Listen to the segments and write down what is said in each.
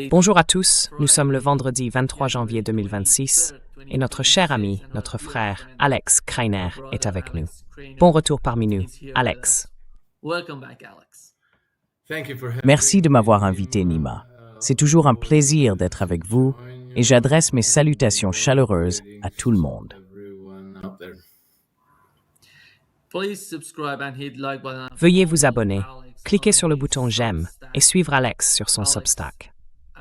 Bonjour à tous, nous sommes le vendredi 23 janvier 2026 et notre cher ami, notre frère Alex Kreiner est avec nous. Bon retour parmi nous, Alex. Merci de m'avoir invité, Nima. C'est toujours un plaisir d'être avec vous et j'adresse mes salutations chaleureuses à tout le monde. Veuillez vous abonner, cliquez sur le bouton j'aime et suivre Alex sur son Substack.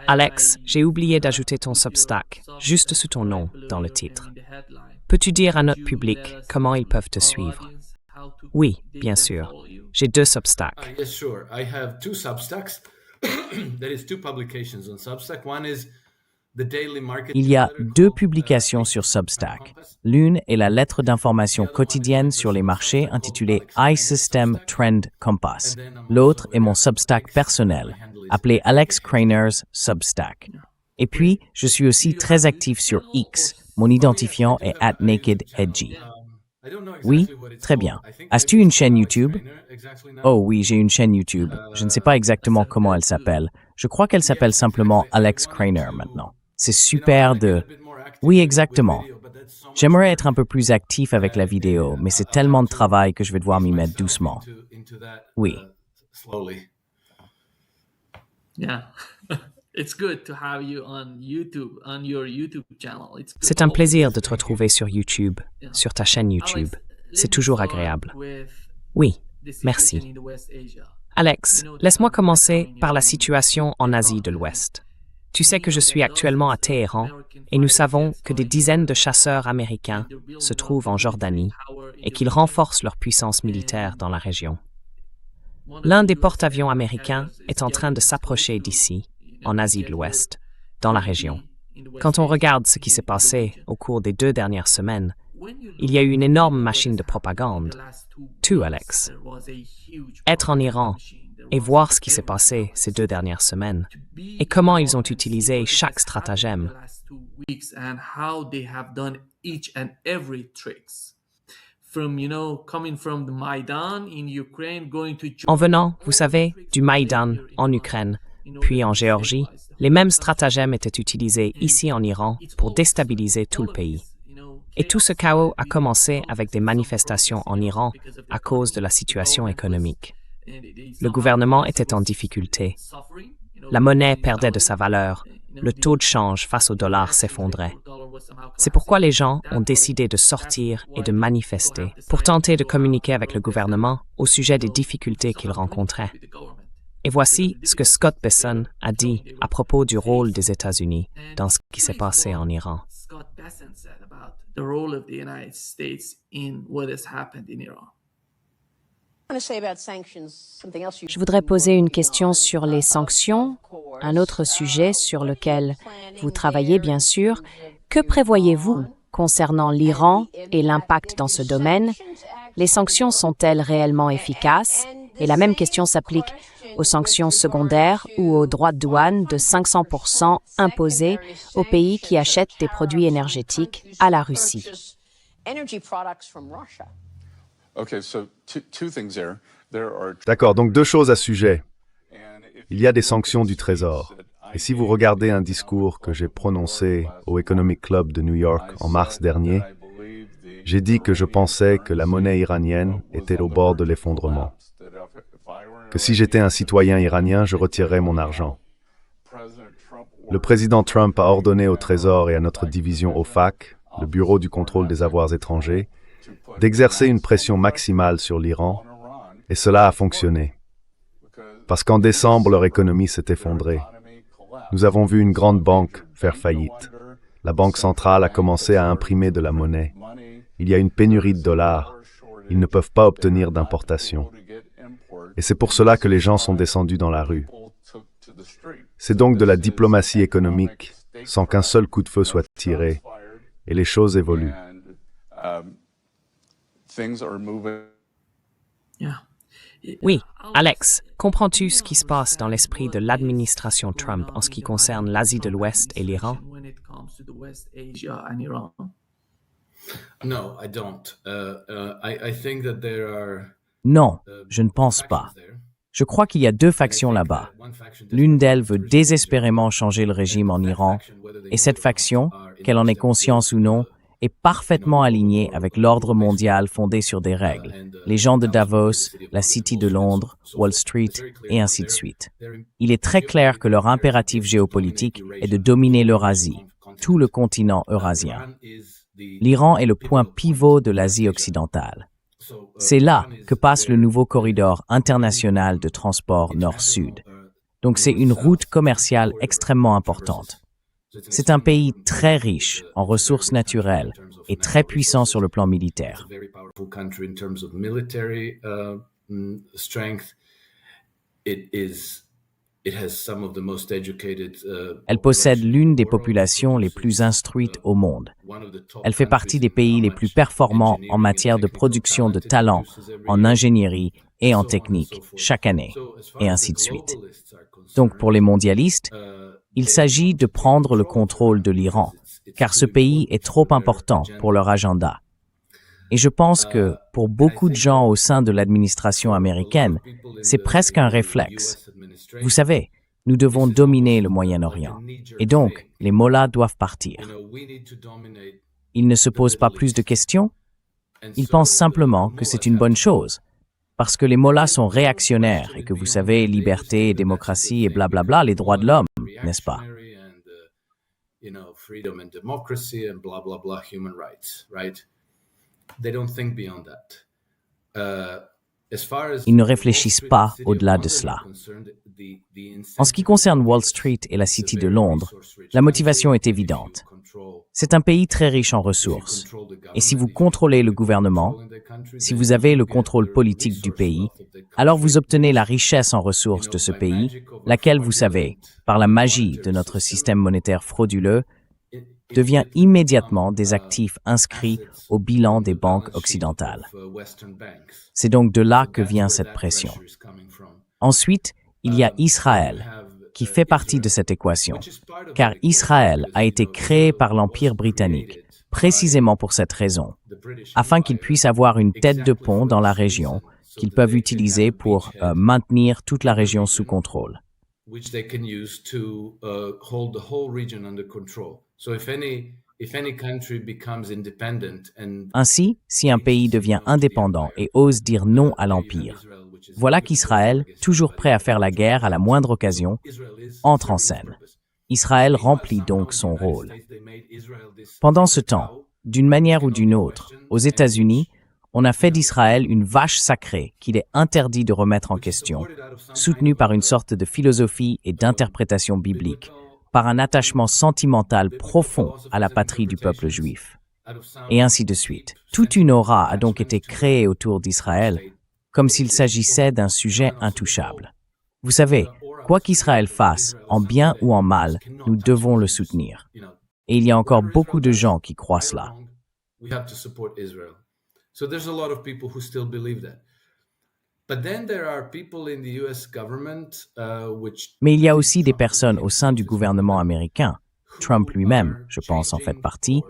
Alex, j'ai oublié d'ajouter ton Substack, juste sous ton nom, dans le titre. Peux-tu dire à notre public comment ils peuvent te suivre? Oui, bien sûr. J'ai 2 Substacks. Yes, sure. I have 2 Substacks. There is 2 publications on Substack. One is the Daily Market. Il y a 2 publications sur Substack. L'une est la lettre d'information quotidienne sur les marchés intitulée iSystem Trend Compass. L'autre est mon Substack personnel, appelé Alex Kreiner's Substack. Et puis, je suis aussi très actif sur X. Mon identifiant est @NakedEdgy. Oui, très bien. As-tu une chaîne YouTube? Oh oui, j'ai une chaîne YouTube. Je ne sais pas exactement comment elle s'appelle. Je crois qu'elle s'appelle simplement Alex Kreiner maintenant. C'est super de... Oui, exactement. J'aimerais être un peu plus actif avec la vidéo, mais c'est tellement de travail que je vais devoir m'y mettre doucement. Oui. C'est un plaisir de te retrouver sur YouTube, sur ta chaîne YouTube. C'est toujours agréable. Oui, merci. Alex, laisse-moi commencer par la situation en Asie de l'Ouest. Tu sais que je suis actuellement à Téhéran et nous savons que des dizaines de chasseurs américains se trouvent en Jordanie et qu'ils renforcent leur puissance militaire dans la région. L'un des porte-avions américains est en train de s'approcher d'ici, en Asie de l'Ouest, dans la région. Quand on regarde ce qui s'est passé au cours des 2 dernières semaines, il y a eu une énorme machine de propagande. Tu, Alex. Être en Iran et voir ce qui s'est passé ces 2 dernières semaines et comment ils ont utilisé chaque stratagème. En venant, vous savez, du Maïdan en Ukraine, puis en Géorgie, les mêmes stratagèmes étaient utilisés ici en Iran pour déstabiliser tout le pays. Et tout ce chaos a commencé avec des manifestations en Iran à cause de la situation économique. Le gouvernement était en difficulté. La monnaie perdait de sa valeur. Le taux de change face au dollar s'effondrait. C'est pourquoi les gens ont décidé de sortir et de manifester pour tenter de communiquer avec le gouvernement au sujet des difficultés qu'ils rencontraient. Et voici ce que Scott Bessent a dit à propos du rôle des États-Unis dans ce qui s'est passé en Iran. Je voudrais poser une question sur les sanctions, un autre sujet sur lequel vous travaillez bien sûr. Que prévoyez-vous concernant l'Iran et l'impact dans ce domaine? Les sanctions sont-elles réellement efficaces? Et la même question s'applique aux sanctions secondaires ou aux droits de douane de 500% imposés aux pays qui achètent des produits énergétiques à la Russie. D'accord, donc 2 choses à ce sujet. Il y a des sanctions du Trésor. Et si vous regardez un discours que j'ai prononcé au Economic Club de New York en mars dernier, j'ai dit que je pensais que la monnaie iranienne était au bord de l'effondrement. Que si j'étais un citoyen iranien, je retirerais mon argent. Le président Trump a ordonné au Trésor et à notre division OFAC, le Bureau du contrôle des avoirs étrangers, d'exercer une pression maximale sur l'Iran, et cela a fonctionné. Parce qu'en décembre, leur économie s'est effondrée. Nous avons vu une grande banque faire faillite. La banque centrale a commencé à imprimer de la monnaie. Il y a une pénurie de dollars. Ils ne peuvent pas obtenir d'importation. Et c'est pour cela que les gens sont descendus dans la rue. C'est donc de la diplomatie économique, sans qu'un seul coup de feu soit tiré. Et les choses évoluent. Oui, Alex, comprends-tu ce qui se passe dans l'esprit de l'administration Trump en ce qui concerne l'Asie de l'Ouest et l'Iran? No, I don't. I think that there are Non, je ne pense pas. Je crois qu'il y a deux factions là-bas. L'une d'elles veut désespérément changer le régime en Iran, et cette faction, qu'elle en ait conscience ou non, est parfaitement alignée avec l'ordre mondial fondé sur des règles. Les gens de Davos, la City de Londres, Wall Street, et ainsi de suite. Il est très clair que leur impératif géopolitique est de dominer l'Eurasie, tout le continent eurasien. L'Iran est le point pivot de l'Asie occidentale. C'est là que passe le nouveau corridor international de transport nord-sud. Donc c'est une route commerciale extrêmement importante. C'est un pays très riche en ressources naturelles et très puissant sur le plan militaire. Elle possède l'une des populations les plus instruites au monde. Elle fait partie des pays les plus performants en matière de production de talents, en ingénierie et en technique chaque année, et ainsi de suite. Donc pour les mondialistes, il s'agit de prendre le contrôle de l'Iran, car ce pays est trop important pour leur agenda. Et je pense que, pour beaucoup de gens au sein de l'administration américaine, c'est presque un réflexe. Vous savez, nous devons dominer le Moyen-Orient. Et donc, les mollahs doivent partir. Ils ne se posent pas plus de questions? Ils pensent simplement que c'est une bonne chose. Parce que les mollahs sont réactionnaires et que vous savez, liberté et démocratie et blablabla, les droits de l'homme, n'est-ce pas? Ils ne réfléchissent pas au-delà de cela. En ce qui concerne Wall Street et la City de Londres, la motivation est évidente. C'est un pays très riche en ressources. Et si vous contrôlez le gouvernement, si vous avez le contrôle politique du pays, alors vous obtenez la richesse en ressources de ce pays, laquelle, vous savez, par la magie de notre système monétaire frauduleux, devient immédiatement des actifs inscrits au bilan des banques occidentales. C'est donc de là que vient cette pression. Ensuite, il y a Israël, qui fait partie de cette équation, car Israël a été créé par l'Empire britannique, précisément pour cette raison, afin qu'ils puissent avoir une tête de pont dans la région qu'ils peuvent utiliser pour maintenir toute la région sous contrôle. Ainsi, si un pays devient indépendant et ose dire non à l'Empire, voilà qu'Israël, toujours prêt à faire la guerre à la moindre occasion, entre en scène. Israël remplit donc son rôle. Pendant ce temps, d'une manière ou d'une autre, aux États-Unis, on a fait d'Israël une vache sacrée qu'il est interdit de remettre en question, soutenue par une sorte de philosophie et d'interprétation biblique, par un attachement sentimental profond à la patrie du peuple juif. Et ainsi de suite. Toute une aura a donc été créée autour d'Israël, comme s'il s'agissait d'un sujet intouchable. Vous savez, quoi qu'Israël fasse, en bien ou en mal, nous devons le soutenir. Et il y a encore beaucoup de gens qui croient cela. Mais il y a aussi des personnes au sein du gouvernement américain, Trump lui-même, je pense en fait partie,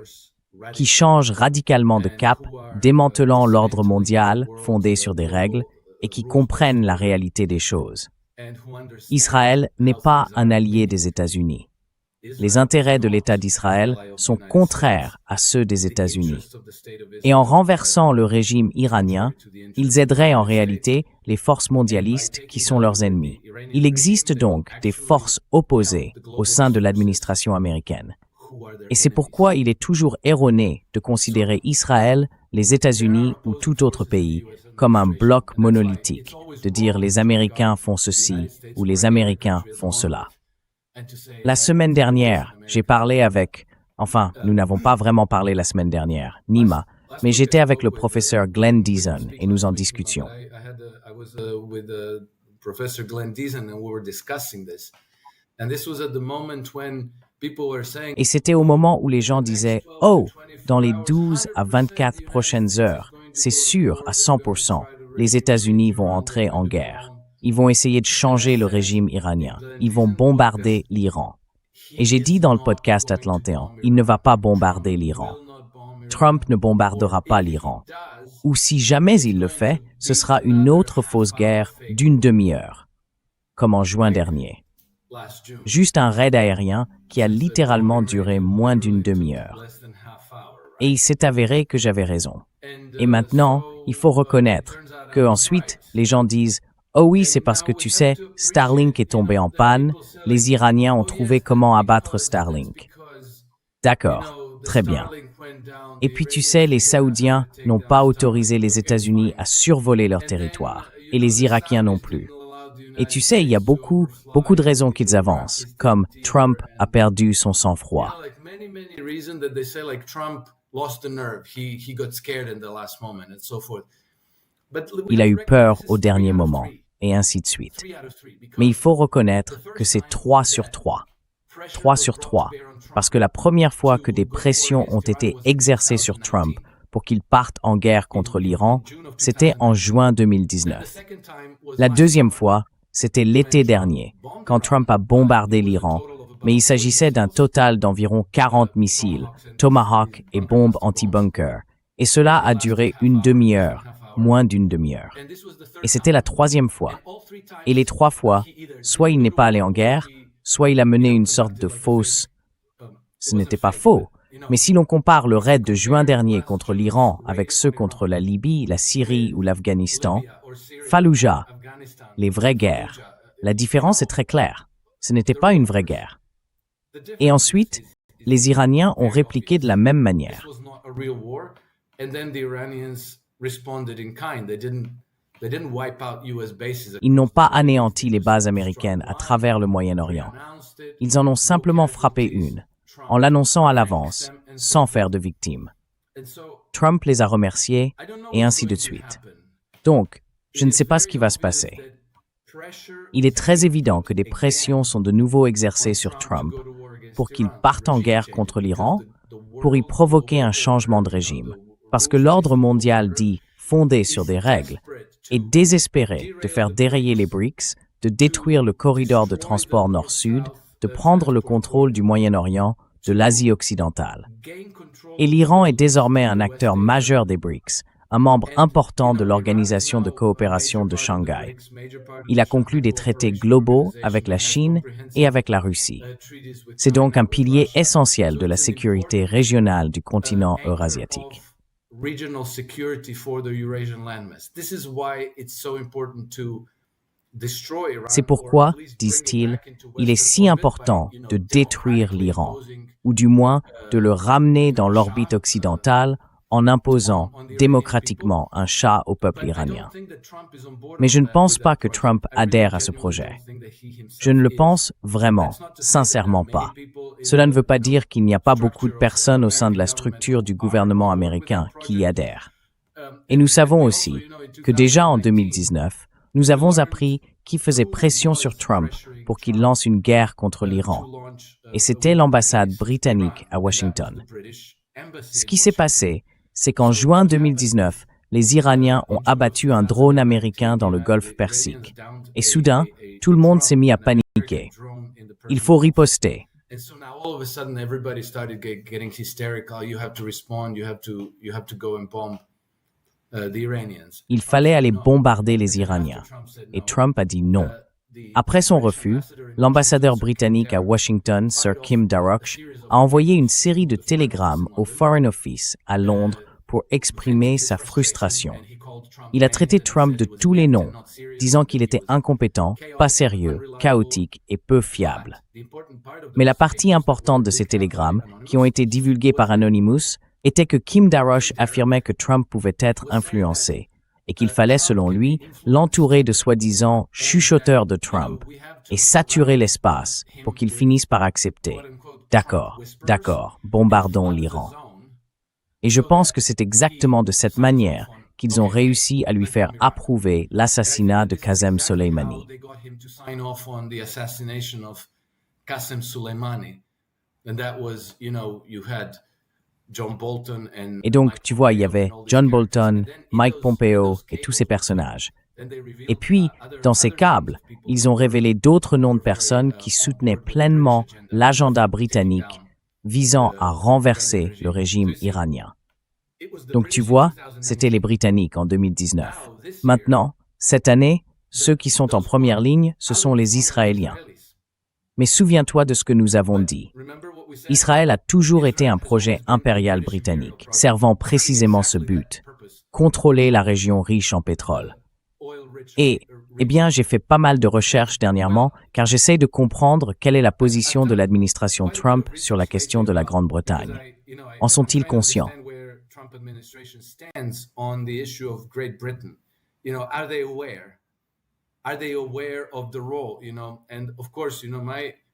qui changent radicalement de cap, démantelant l'ordre mondial fondé sur des règles et qui comprennent la réalité des choses. Israël n'est pas un allié des États-Unis. Les intérêts de l'État d'Israël sont contraires à ceux des États-Unis. Et en renversant le régime iranien, ils aideraient en réalité les forces mondialistes qui sont leurs ennemis. Il existe donc des forces opposées au sein de l'administration américaine. Et c'est pourquoi il est toujours erroné de considérer Israël, les États-Unis ou tout autre pays comme un bloc monolithique, de dire les Américains font ceci ou les Américains font cela. La semaine dernière, j'ai parlé avec, enfin, nous n'avons pas vraiment parlé la semaine dernière, Nima, mais j'étais avec le professeur Glenn Deason et nous en discutions. Et c'était au moment où les gens disaient « Oh, dans les 12 à 24 prochaines heures, c'est sûr à 100%, les États-Unis vont entrer en guerre. Ils vont essayer de changer le régime iranien. Ils vont bombarder l'Iran. » Et j'ai dit dans le podcast Atlantéen, il ne va pas bombarder l'Iran. Trump ne bombardera pas l'Iran. Ou si jamais il le fait, ce sera une autre fausse guerre d'une demi-heure, comme en juin dernier. Juste un raid aérien qui a littéralement duré moins d'une demi-heure. Et il s'est avéré que j'avais raison. Et maintenant, il faut reconnaître que ensuite, les gens disent « Oh oui, c'est parce que tu sais, Starlink est tombé en panne, les Iraniens ont trouvé comment abattre Starlink. » D'accord, très bien. Et puis tu sais, les Saoudiens n'ont pas autorisé les États-Unis à survoler leur territoire, et les Irakiens non plus. Et tu sais, il y a beaucoup de raisons qu'ils avancent, comme Trump a perdu son sang-froid. Il a eu peur au dernier moment, et ainsi de suite. Mais il faut reconnaître que c'est 3 sur 3. 3 sur 3, parce que la première fois que des pressions ont été exercées sur Trump pour qu'il parte en guerre contre l'Iran, c'était en juin 2019. La deuxième fois, c'était l'été dernier, quand Trump a bombardé l'Iran, mais il s'agissait d'un total d'environ 40 missiles, Tomahawk et bombes anti-bunker, et cela a duré une demi-heure, moins d'une demi-heure. Et c'était la troisième fois. Et les 3 fois, soit il n'est pas allé en guerre, soit il a mené une sorte de fausse... Ce n'était pas faux, mais si l'on compare le raid de juin dernier contre l'Iran avec ceux contre la Libye, la Syrie ou l'Afghanistan, Fallujah, les vraies guerres, la différence est très claire. Ce n'était pas une vraie guerre. Et ensuite, les Iraniens ont répliqué de la même manière. Ils n'ont pas anéanti les bases américaines à travers le Moyen-Orient. Ils en ont simplement frappé une, en l'annonçant à l'avance, sans faire de victimes. Trump les a remerciés, et ainsi de suite. Donc, je ne sais pas ce qui va se passer. Il est très évident que des pressions sont de nouveau exercées sur Trump pour qu'il parte en guerre contre l'Iran, pour y provoquer un changement de régime. Parce que l'ordre mondial dit, fondé sur des règles, est désespéré de faire dérayer les BRICS, de détruire le corridor de transport nord-sud, de prendre le contrôle du Moyen-Orient, de l'Asie occidentale. Et l'Iran est désormais un acteur majeur des BRICS, un membre important de l'Organisation de coopération de Shanghai. Il a conclu des traités globaux avec la Chine et avec la Russie. C'est donc un pilier essentiel de la sécurité régionale du continent eurasiatique. C'est pourquoi, disent-ils, il est si important de détruire l'Iran, ou du moins de le ramener dans l'orbite occidentale en imposant démocratiquement un Shah au peuple iranien. Mais je ne pense pas que Trump adhère à ce projet. Je ne le pense vraiment, sincèrement pas. Cela ne veut pas dire qu'il n'y a pas beaucoup de personnes au sein de la structure du gouvernement américain qui y adhèrent. Et nous savons aussi que déjà en 2019, nous avons appris qui faisait pression sur Trump pour qu'il lance une guerre contre l'Iran. Et c'était l'ambassade britannique à Washington. Ce qui s'est passé, c'est qu'en juin 2019, les Iraniens ont abattu un drone américain dans le golfe Persique. Et soudain, tout le monde s'est mis à paniquer. Il faut riposter. Il fallait aller bombarder les Iraniens. Et Trump a dit non. Après son refus, l'ambassadeur britannique à Washington, Sir Kim Darroch, a envoyé une série de télégrammes au Foreign Office à Londres pour exprimer sa frustration. Il a traité Trump de tous les noms, disant qu'il était incompétent, pas sérieux, chaotique et peu fiable. Mais la partie importante de ces télégrammes, qui ont été divulgués par Anonymous, était que Kim Darroch affirmait que Trump pouvait être influencé et qu'il fallait, selon lui, l'entourer de soi-disant chuchoteurs de Trump et saturer l'espace pour qu'il finisse par accepter. D'accord, bombardons l'Iran. Et je pense que c'est exactement de cette manière qu'ils ont réussi à lui faire approuver l'assassinat de Qasem Soleimani. Et donc, tu vois, il y avait John Bolton, Mike Pompeo et tous ces personnages. Et puis, dans ces câbles, ils ont révélé d'autres noms de personnes qui soutenaient pleinement l'agenda britannique visant à renverser le régime iranien. Donc tu vois, c'était les Britanniques en 2019. Maintenant, cette année, ceux qui sont en première ligne, ce sont les Israéliens. Mais souviens-toi de ce que nous avons dit. Israël a toujours été un projet impérial britannique, servant précisément ce but, contrôler la région riche en pétrole. Et, j'ai fait pas mal de recherches dernièrement, car j'essaye de comprendre quelle est la position de l'administration Trump sur la question de la Grande-Bretagne. En sont-ils conscients?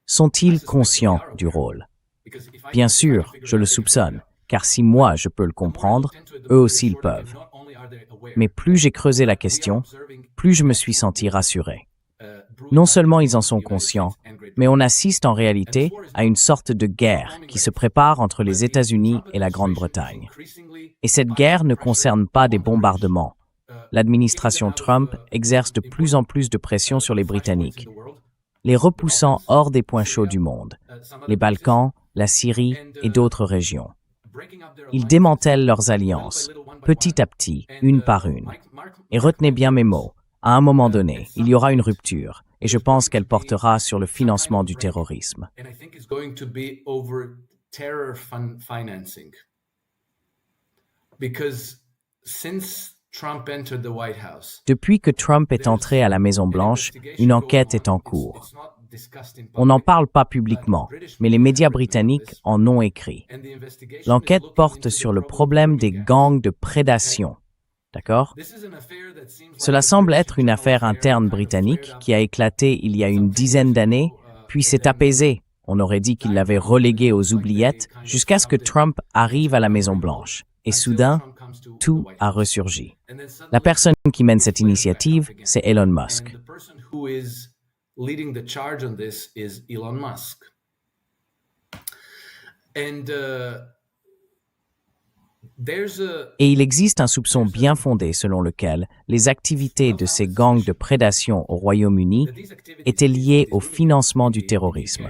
Sont-ils conscients du rôle? Bien sûr, je le soupçonne, car si moi je peux le comprendre, eux aussi le peuvent. Mais plus j'ai creusé la question, plus je me suis senti rassuré. Non seulement ils en sont conscients, mais on assiste en réalité à une sorte de guerre qui se prépare entre les États-Unis et la Grande-Bretagne. Et cette guerre ne concerne pas des bombardements. L'administration Trump exerce de plus en plus de pression sur les Britanniques, les repoussant hors des points chauds du monde, les Balkans, la Syrie et d'autres régions. Ils démantèlent leurs alliances, petit à petit, une par une. Et retenez bien mes mots, à un moment donné, il y aura une rupture, et je pense qu'elle portera sur le financement du terrorisme. Depuis que Trump est entré à la Maison-Blanche, une enquête est en cours. On n'en parle pas publiquement, mais les médias britanniques en ont écrit. L'enquête porte sur le problème des gangs de prédation. D'accord? Cela semble être une affaire interne britannique qui a éclaté il y a une dizaine d'années, puis s'est apaisée. On aurait dit qu'il l'avait relégué aux oubliettes jusqu'à ce que Trump arrive à la Maison-Blanche. Et soudain, tout a ressurgi. La personne qui mène cette initiative, c'est Elon Musk. Leading the charge on this is Elon Musk. Et il existe un soupçon bien fondé selon lequel les activités de ces gangs de prédation au Royaume-Uni étaient liées au financement du terrorisme,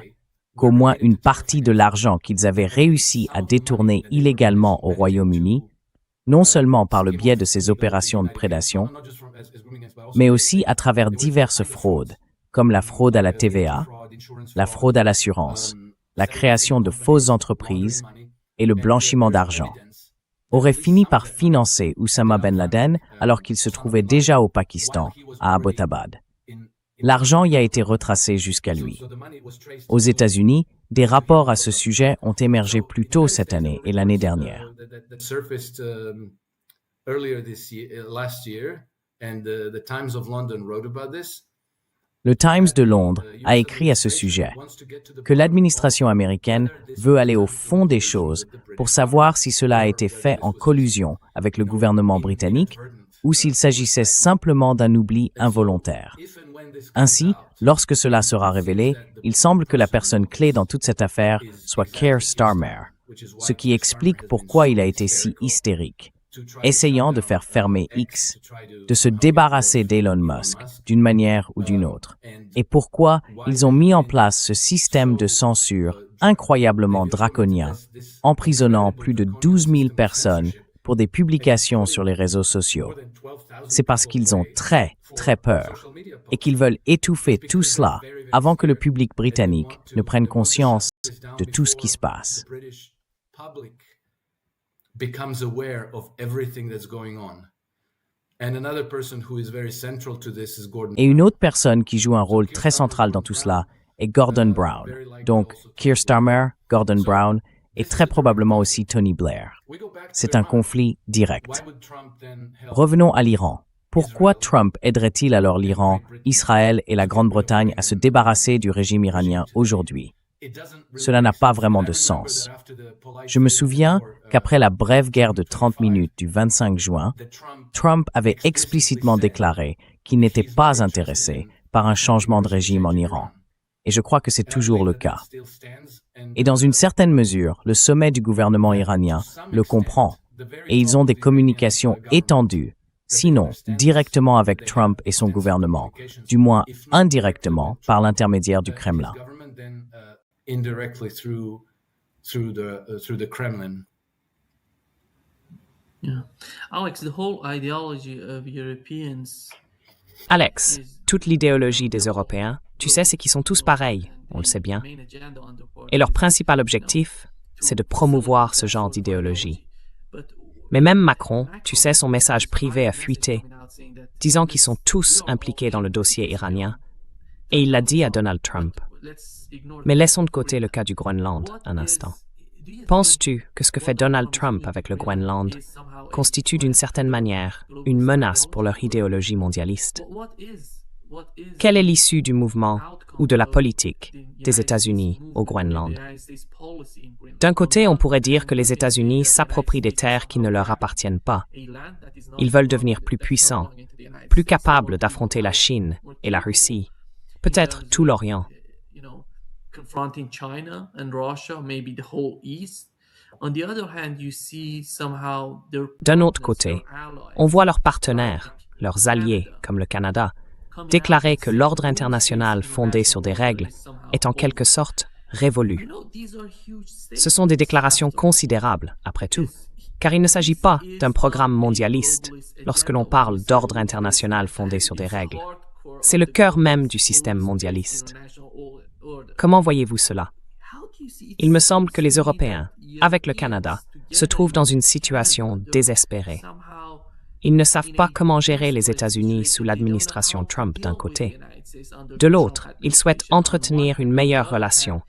qu'au moins une partie de l'argent qu'ils avaient réussi à détourner illégalement au Royaume-Uni, non seulement par le biais de ces opérations de prédation, mais aussi à travers diverses fraudes, comme la fraude à la TVA, la fraude à l'assurance, la création de fausses entreprises et le blanchiment d'argent, aurait fini par financer Oussama Ben Laden alors qu'il se trouvait déjà au Pakistan, à Abbottabad. L'argent y a été retracé jusqu'à lui. Aux États-Unis, des rapports à ce sujet ont émergé plus tôt cette année et l'année dernière. Le Times de Londres a écrit à ce sujet que l'administration américaine veut aller au fond des choses pour savoir si cela a été fait en collusion avec le gouvernement britannique ou s'il s'agissait simplement d'un oubli involontaire. Ainsi, lorsque cela sera révélé, il semble que la personne clé dans toute cette affaire soit Keir Starmer, ce qui explique pourquoi il a été si hystérique, essayant de faire fermer X, de se débarrasser d'Elon Musk d'une manière ou d'une autre, et pourquoi ils ont mis en place ce système de censure incroyablement draconien, emprisonnant plus de 12 000 personnes pour des publications sur les réseaux sociaux. C'est parce qu'ils ont très, très peur, et qu'ils veulent étouffer tout cela avant que le public britannique ne prenne conscience de tout ce qui se passe. Becomes aware of everything that's going on. And another person who is very central to this is Gordon. Et une autre personne qui joue un rôle très central dans tout cela est Gordon Brown. Donc, Keir Starmer, Gordon Brown et très probablement aussi Tony Blair. C'est un conflit direct. Revenons à l'Iran. Pourquoi Trump aiderait-il alors l'Iran, Israël et la Grande-Bretagne à se débarrasser du régime iranien aujourd'hui? Cela n'a pas vraiment de sens. Je me souviens qu'après la brève guerre de 30 minutes du 25 juin, Trump avait explicitement déclaré qu'il n'était pas intéressé par un changement de régime en Iran. Et je crois que c'est toujours le cas. Et dans une certaine mesure, le sommet du gouvernement iranien le comprend. Et ils ont des communications étendues, sinon directement avec Trump et son gouvernement, du moins indirectement par l'intermédiaire du Kremlin. Indirectly through the Kremlin. Alex, toute l'idéologie des Européens, tu sais, c'est qu'ils sont tous pareils, on le sait bien. Et leur principal objectif, c'est de promouvoir ce genre d'idéologie. Mais même Macron, tu sais, son message privé a fuité, disant qu'ils sont tous impliqués dans le dossier iranien. Et il l'a dit à Donald Trump. Mais laissons de côté le cas du Groenland un instant. Penses-tu que ce que fait Donald Trump avec le Groenland constitue d'une certaine manière une menace pour leur idéologie mondialiste? Quelle est l'issue du mouvement ou de la politique des États-Unis au Groenland? D'un côté, on pourrait dire que les États-Unis s'approprient des terres qui ne leur appartiennent pas. Ils veulent devenir plus puissants, plus capables d'affronter la Chine et la Russie, peut-être tout l'Orient. D'un autre côté, on voit leurs partenaires, leurs alliés, comme le Canada, déclarer que l'ordre international fondé sur des règles est en quelque sorte révolu. Ce sont des déclarations considérables, après tout, car il ne s'agit pas d'un programme mondialiste lorsque l'on parle d'ordre international fondé sur des règles. C'est le cœur même du système mondialiste. Comment voyez-vous cela? Il me semble que les Européens, avec le Canada, se trouvent dans une situation désespérée. Ils ne savent pas comment gérer les États-Unis sous l'administration Trump d'un côté. De l'autre, ils souhaitent entretenir une meilleure relation,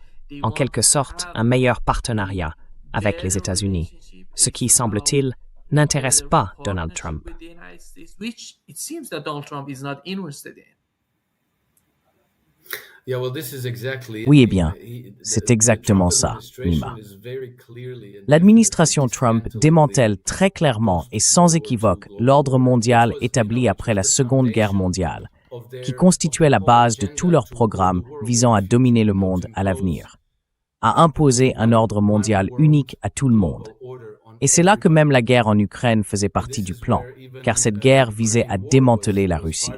en quelque sorte un meilleur partenariat avec les États-Unis, ce qui, semble-t-il, n'intéresse pas Donald Trump. Oui, eh bien, c'est exactement ça, Nima. L'administration Trump démantèle très clairement et sans équivoque l'ordre mondial établi après la Seconde Guerre mondiale, qui constituait la base de tout leur programme visant à dominer le monde à l'avenir, à imposer un ordre mondial unique à tout le monde. Et c'est là que même la guerre en Ukraine faisait partie du plan, car cette guerre visait à démanteler la Russie.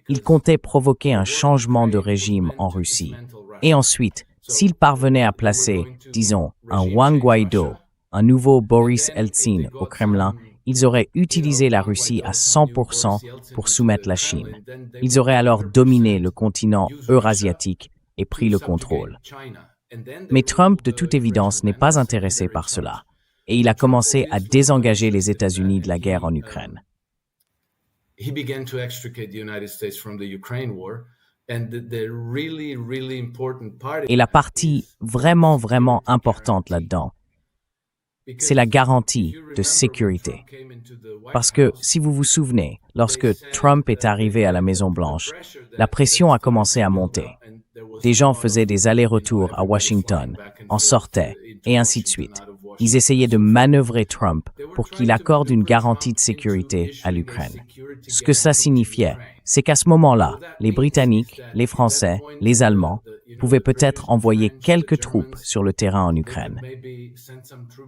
Il comptait provoquer un changement de régime en Russie. Et ensuite, s'il parvenait à placer, disons, un Juan Guaido, un nouveau Boris Eltsine au Kremlin, ils auraient utilisé la Russie à 100% pour soumettre la Chine. Ils auraient alors dominé le continent eurasiatique et pris le contrôle. Mais Trump, de toute évidence, n'est pas intéressé par cela. Et il a commencé à désengager les États-Unis de la guerre en Ukraine. He began to extricate the United States from the Ukraine war, and the really important part. Et la partie vraiment importante là-dedans, c'est la garantie de sécurité. Parce que, si vous vous souvenez, lorsque Trump est arrivé à la Maison-Blanche, la pression a commencé à monter. Des gens faisaient des allers-retours à Washington, en sortaient, et ainsi de suite. Ils essayaient de manœuvrer Trump pour qu'il accorde une garantie de sécurité à l'Ukraine. Ce que ça signifiait, c'est qu'à ce moment-là, les Britanniques, les Français, les Allemands pouvaient peut-être envoyer quelques troupes sur le terrain en Ukraine.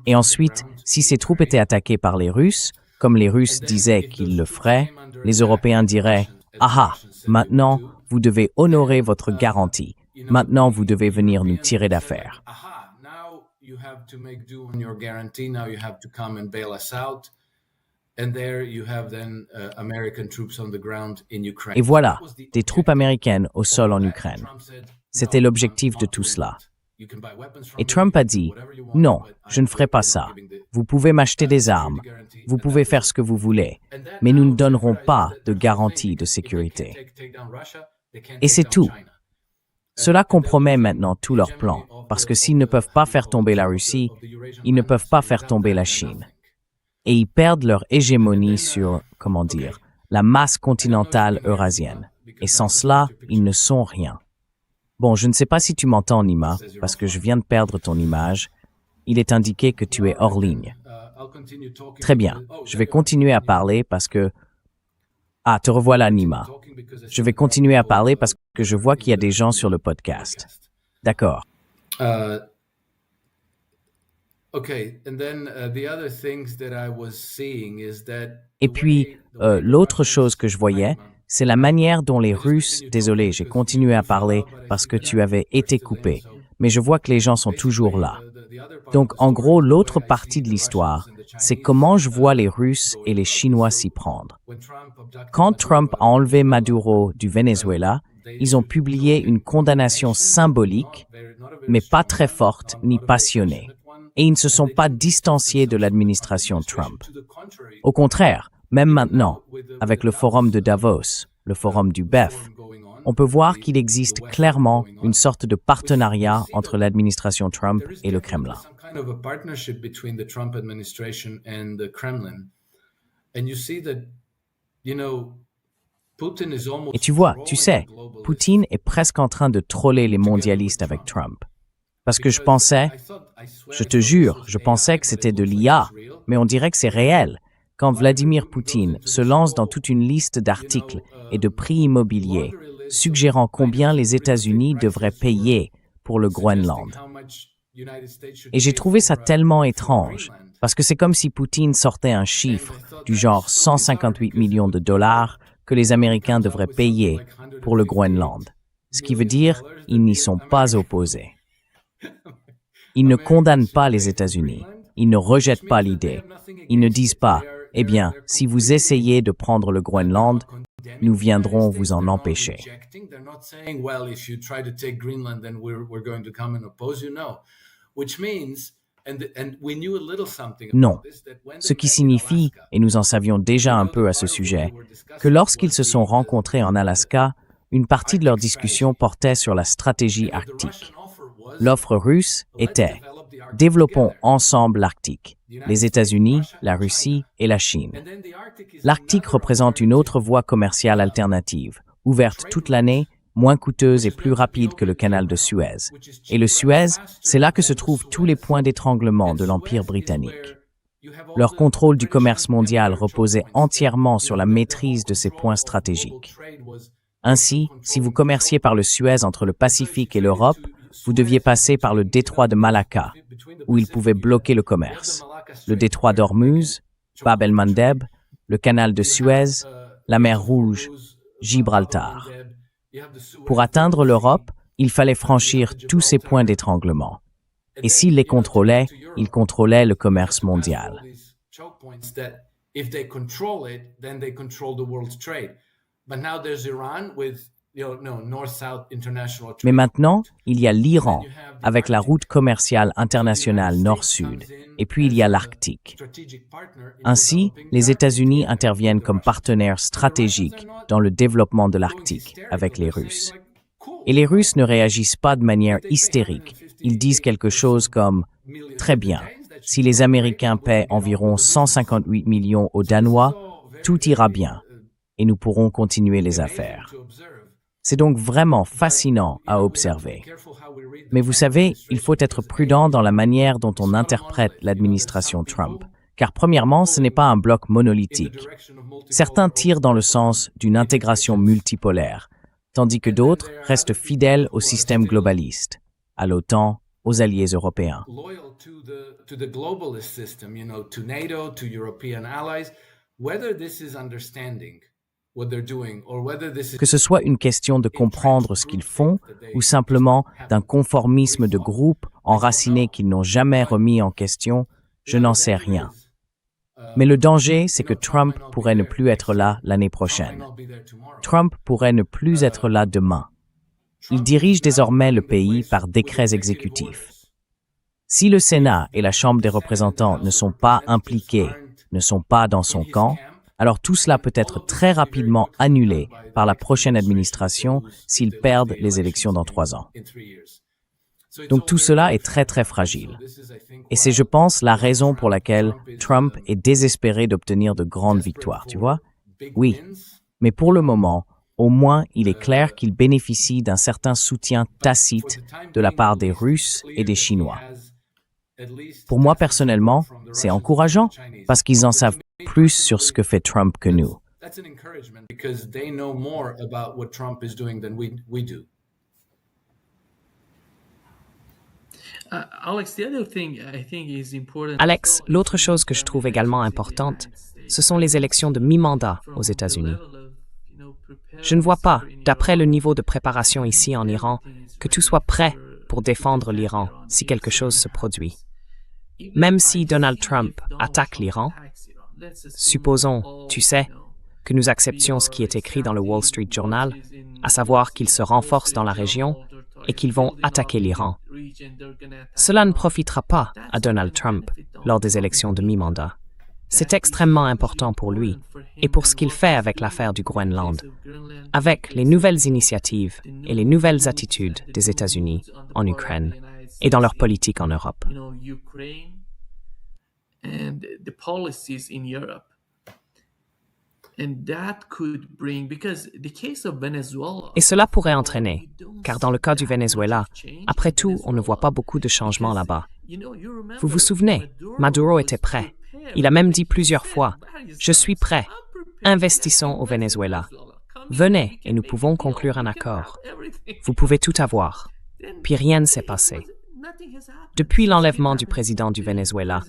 Et ensuite, si ces troupes étaient attaquées par les Russes, comme les Russes disaient qu'ils le feraient, les Européens diraient « Ah, maintenant, vous devez honorer votre garantie. Maintenant, vous devez venir nous tirer d'affaire. » You have to make do on your guarantee. Now you have to come and bail us out. And there you have then American troops on the ground in Ukraine. Et voilà, des troupes américaines au sol en Ukraine. C'était l'objectif de tout cela. Et Trump a dit, non, je ne ferai pas ça. Vous pouvez m'acheter des armes, vous pouvez faire ce que vous voulez, mais nous ne donnerons pas de garantie de sécurité. Et c'est tout. Cela compromet maintenant tout leur plan, parce que s'ils ne peuvent pas faire tomber la Russie, ils ne peuvent pas faire tomber la Chine. Et ils perdent leur hégémonie sur, la masse continentale eurasienne. Et sans cela, ils ne sont rien. Bon, je ne sais pas si tu m'entends, Nima, parce que je viens de perdre ton image. Il est indiqué que tu es hors ligne. Très bien, je vais continuer à parler parce que... Ah, te revoilà, Nima. Je vais continuer à parler parce que je vois qu'il y a des gens sur le podcast. D'accord. Et puis, l'autre chose que je voyais, c'est la manière dont les Russes... Désolé, j'ai continué à parler parce que tu avais été coupé, mais je vois que les gens sont toujours là. Donc, en gros, l'autre partie de l'histoire, c'est comment je vois les Russes et les Chinois s'y prendre. Quand Trump a enlevé Maduro du Venezuela, ils ont publié une condamnation symbolique, mais pas très forte ni passionnée. Et ils ne se sont pas distanciés de l'administration Trump. Au contraire, même maintenant, avec le forum de Davos, le forum du BEF, on peut voir qu'il existe clairement une sorte de partenariat entre l'administration Trump et le Kremlin. Et tu vois, tu sais, Poutine est presque en train de troller les mondialistes avec Trump. Parce que je te jure, je pensais que c'était de l'IA, mais on dirait que c'est réel. Quand Vladimir Poutine se lance dans toute une liste d'articles et de prix immobiliers, suggérant combien les États-Unis devraient payer pour le Groenland. Et j'ai trouvé ça tellement étrange, parce que c'est comme si Poutine sortait un chiffre du genre 158 millions de dollars que les Américains devraient payer pour le Groenland. Ce qui veut dire ils n'y sont pas opposés. Ils ne condamnent pas les États-Unis. Ils ne rejettent pas l'idée. Ils ne disent pas « Eh bien, si vous essayez de prendre le Groenland, nous viendrons vous en empêcher. » Non. Ce qui signifie, et nous en savions déjà un peu à ce sujet, que lorsqu'ils se sont rencontrés en Alaska, une partie de leur discussion portait sur la stratégie arctique. L'offre russe était « Développons ensemble l'Arctique, les États-Unis, la Russie et la Chine. » L'Arctique représente une autre voie commerciale alternative, ouverte toute l'année, moins coûteuse et plus rapide que le canal de Suez. Et le Suez, c'est là que se trouvent tous les points d'étranglement de l'Empire britannique. Leur contrôle du commerce mondial reposait entièrement sur la maîtrise de ces points stratégiques. Ainsi, si vous commerciez par le Suez entre le Pacifique et l'Europe, vous deviez passer par le détroit de Malacca, où ils pouvaient bloquer le commerce, le détroit d'Ormuz, Bab el-Mandeb, le canal de Suez, la mer Rouge, Gibraltar. Pour atteindre l'Europe, il fallait franchir tous ces points d'étranglement. Et s'ils les contrôlaient, ils contrôlaient le commerce mondial. Mais maintenant, il y a l'Iran, avec la route commerciale internationale nord-sud, et puis il y a l'Arctique. Ainsi, les États-Unis interviennent comme partenaires stratégiques dans le développement de l'Arctique avec les Russes. Et les Russes ne réagissent pas de manière hystérique. Ils disent quelque chose comme « Très bien, si les Américains paient environ 158 millions aux Danois, tout ira bien, et nous pourrons continuer les affaires. » C'est donc vraiment fascinant à observer. Mais vous savez, il faut être prudent dans la manière dont on interprète l'administration Trump, car premièrement, ce n'est pas un bloc monolithique. Certains tirent dans le sens d'une intégration multipolaire, tandis que d'autres restent fidèles au système globaliste, à l'OTAN, aux alliés européens. Que ce soit une question de comprendre ce qu'ils font ou simplement d'un conformisme de groupe enraciné qu'ils n'ont jamais remis en question, je n'en sais rien. Mais le danger, c'est que Trump pourrait ne plus être là l'année prochaine. Trump pourrait ne plus être là demain. Il dirige désormais le pays par décrets exécutifs. Si le Sénat et la Chambre des représentants ne sont pas impliqués, ne sont pas dans son camp, alors tout cela peut être très rapidement annulé par la prochaine administration s'ils perdent les élections dans 3 ans. Donc tout cela est très très fragile. Et c'est, je pense, la raison pour laquelle Trump est désespéré d'obtenir de grandes victoires, tu vois? Oui, mais pour le moment, au moins il est clair qu'il bénéficie d'un certain soutien tacite de la part des Russes et des Chinois. Pour moi personnellement, c'est encourageant parce qu'ils en savent plus sur ce que fait Trump que nous. Alex, l'autre chose que je trouve également importante, ce sont les élections de mi-mandat aux États-Unis. Je ne vois pas, d'après le niveau de préparation ici en Iran, que tout soit prêt pour défendre l'Iran si quelque chose se produit. Même si Donald Trump attaque l'Iran, supposons, tu sais, que nous acceptions ce qui est écrit dans le Wall Street Journal, à savoir qu'ils se renforcent dans la région et qu'ils vont attaquer l'Iran. Cela ne profitera pas à Donald Trump lors des élections de mi-mandat. C'est extrêmement important pour lui et pour ce qu'il fait avec l'affaire du Groenland, avec les nouvelles initiatives et les nouvelles attitudes des États-Unis en Ukraine et dans leur politique en Europe. Et cela pourrait entraîner, car dans le cas du Venezuela, après tout, on ne voit pas beaucoup de changements là-bas. Vous vous souvenez, Maduro était prêt. Il a même dit plusieurs fois, « Je suis prêt. Investissons au Venezuela. Venez et nous pouvons conclure un accord. Vous pouvez tout avoir. » Puis rien ne s'est passé. Depuis l'enlèvement du président du Venezuela,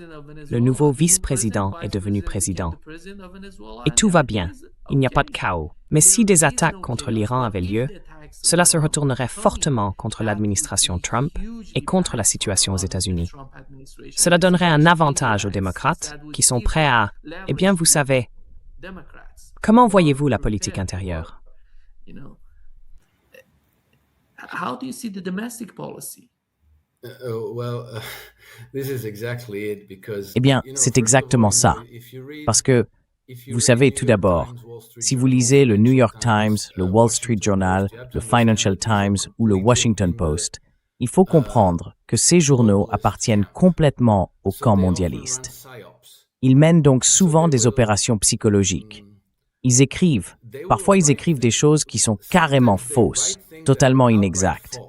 le nouveau vice-président est devenu président. Et tout va bien, il n'y a pas de chaos. Mais si des attaques contre l'Iran avaient lieu, cela se retournerait fortement contre l'administration Trump et contre la situation aux États-Unis. Cela donnerait un avantage aux démocrates qui sont prêts à, eh bien, vous savez, comment voyez-vous la politique intérieure? Eh bien, c'est exactement ça. Parce que, vous savez, tout d'abord, si vous lisez le New York Times, le Wall Street Journal, le Financial Times ou le Washington Post, il faut comprendre que ces journaux appartiennent complètement au camp mondialiste. Ils mènent donc souvent des opérations psychologiques. Parfois ils écrivent des choses qui sont carrément fausses, totalement inexactes,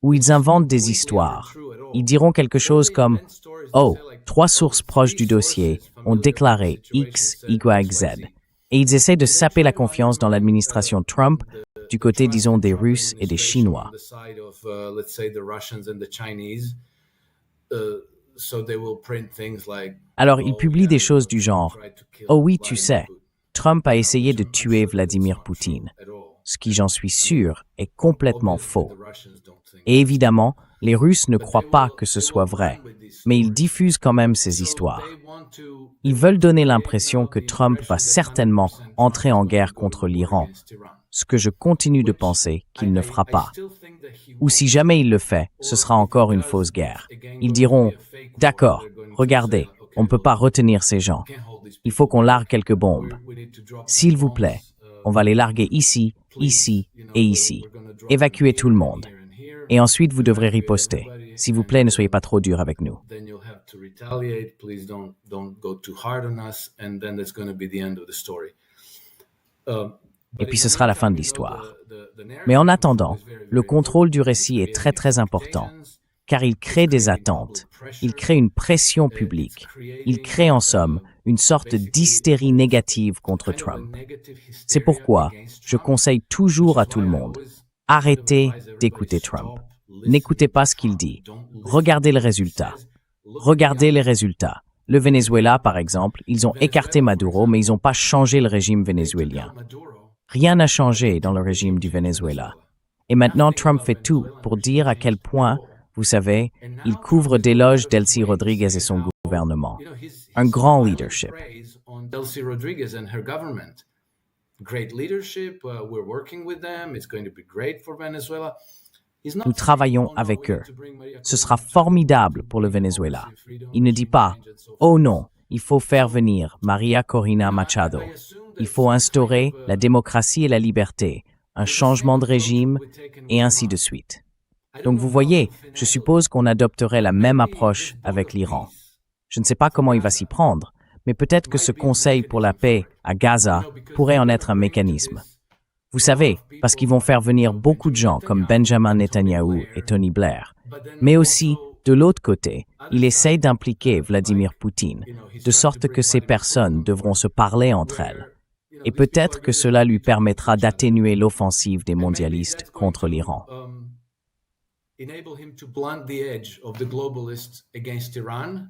ou ils inventent des histoires. Ils diront quelque chose comme « Oh, 3 sources proches du dossier ont déclaré X, Y, Z ». Et ils essaient de saper la confiance dans l'administration Trump du côté, disons, des Russes et des Chinois. Alors, ils publient des choses du genre « Oh oui, tu sais, Trump a essayé de tuer Vladimir Poutine », ce qui, j'en suis sûr, est complètement faux. Et évidemment, les Russes ne croient pas que ce soit vrai, mais ils diffusent quand même ces histoires. Ils veulent donner l'impression que Trump va certainement entrer en guerre contre l'Iran, ce que je continue de penser qu'il ne fera pas. Ou si jamais il le fait, ce sera encore une fausse guerre. Ils diront « D'accord, regardez, on ne peut pas retenir ces gens. Il faut qu'on largue quelques bombes. S'il vous plaît, on va les larguer ici, ici et ici. Évacuez tout le monde. Et ensuite, vous devrez riposter. S'il vous plaît, ne soyez pas trop dur avec nous. » Et puis ce sera la fin de l'histoire. Mais en attendant, le contrôle du récit est très très important, car il crée des attentes, il crée une pression publique, il crée en somme une sorte d'hystérie négative contre Trump. C'est pourquoi je conseille toujours à tout le monde, arrêtez d'écouter Trump. N'écoutez pas ce qu'il dit. Regardez le résultat. Regardez les résultats. Le Venezuela, par exemple, ils ont écarté Maduro, mais ils n'ont pas changé le régime vénézuélien. Rien n'a changé dans le régime du Venezuela. Et maintenant, Trump fait tout pour dire à quel point, vous savez, il couvre d'éloges Delcy Rodriguez et son gouvernement. Un grand leadership. Nous travaillons avec eux. Ce sera formidable pour le Venezuela. Il ne dit pas « Oh non, il faut faire venir Maria Corina Machado. Il faut instaurer la démocratie et la liberté, un changement de régime, et ainsi de suite. » Donc vous voyez, je suppose qu'on adopterait la même approche avec l'Iran. Je ne sais pas comment il va s'y prendre, mais peut-être que ce Conseil pour la paix à Gaza pourrait en être un mécanisme. Vous savez, parce qu'ils vont faire venir beaucoup de gens comme Benjamin Netanyahu et Tony Blair. Mais aussi, de l'autre côté, il essaye d'impliquer Vladimir Poutine, de sorte que ces personnes devront se parler entre elles. Et peut-être que cela lui permettra d'atténuer l'offensive des mondialistes contre l'Iran. Enable him to blunt the edge of the globalists against Iran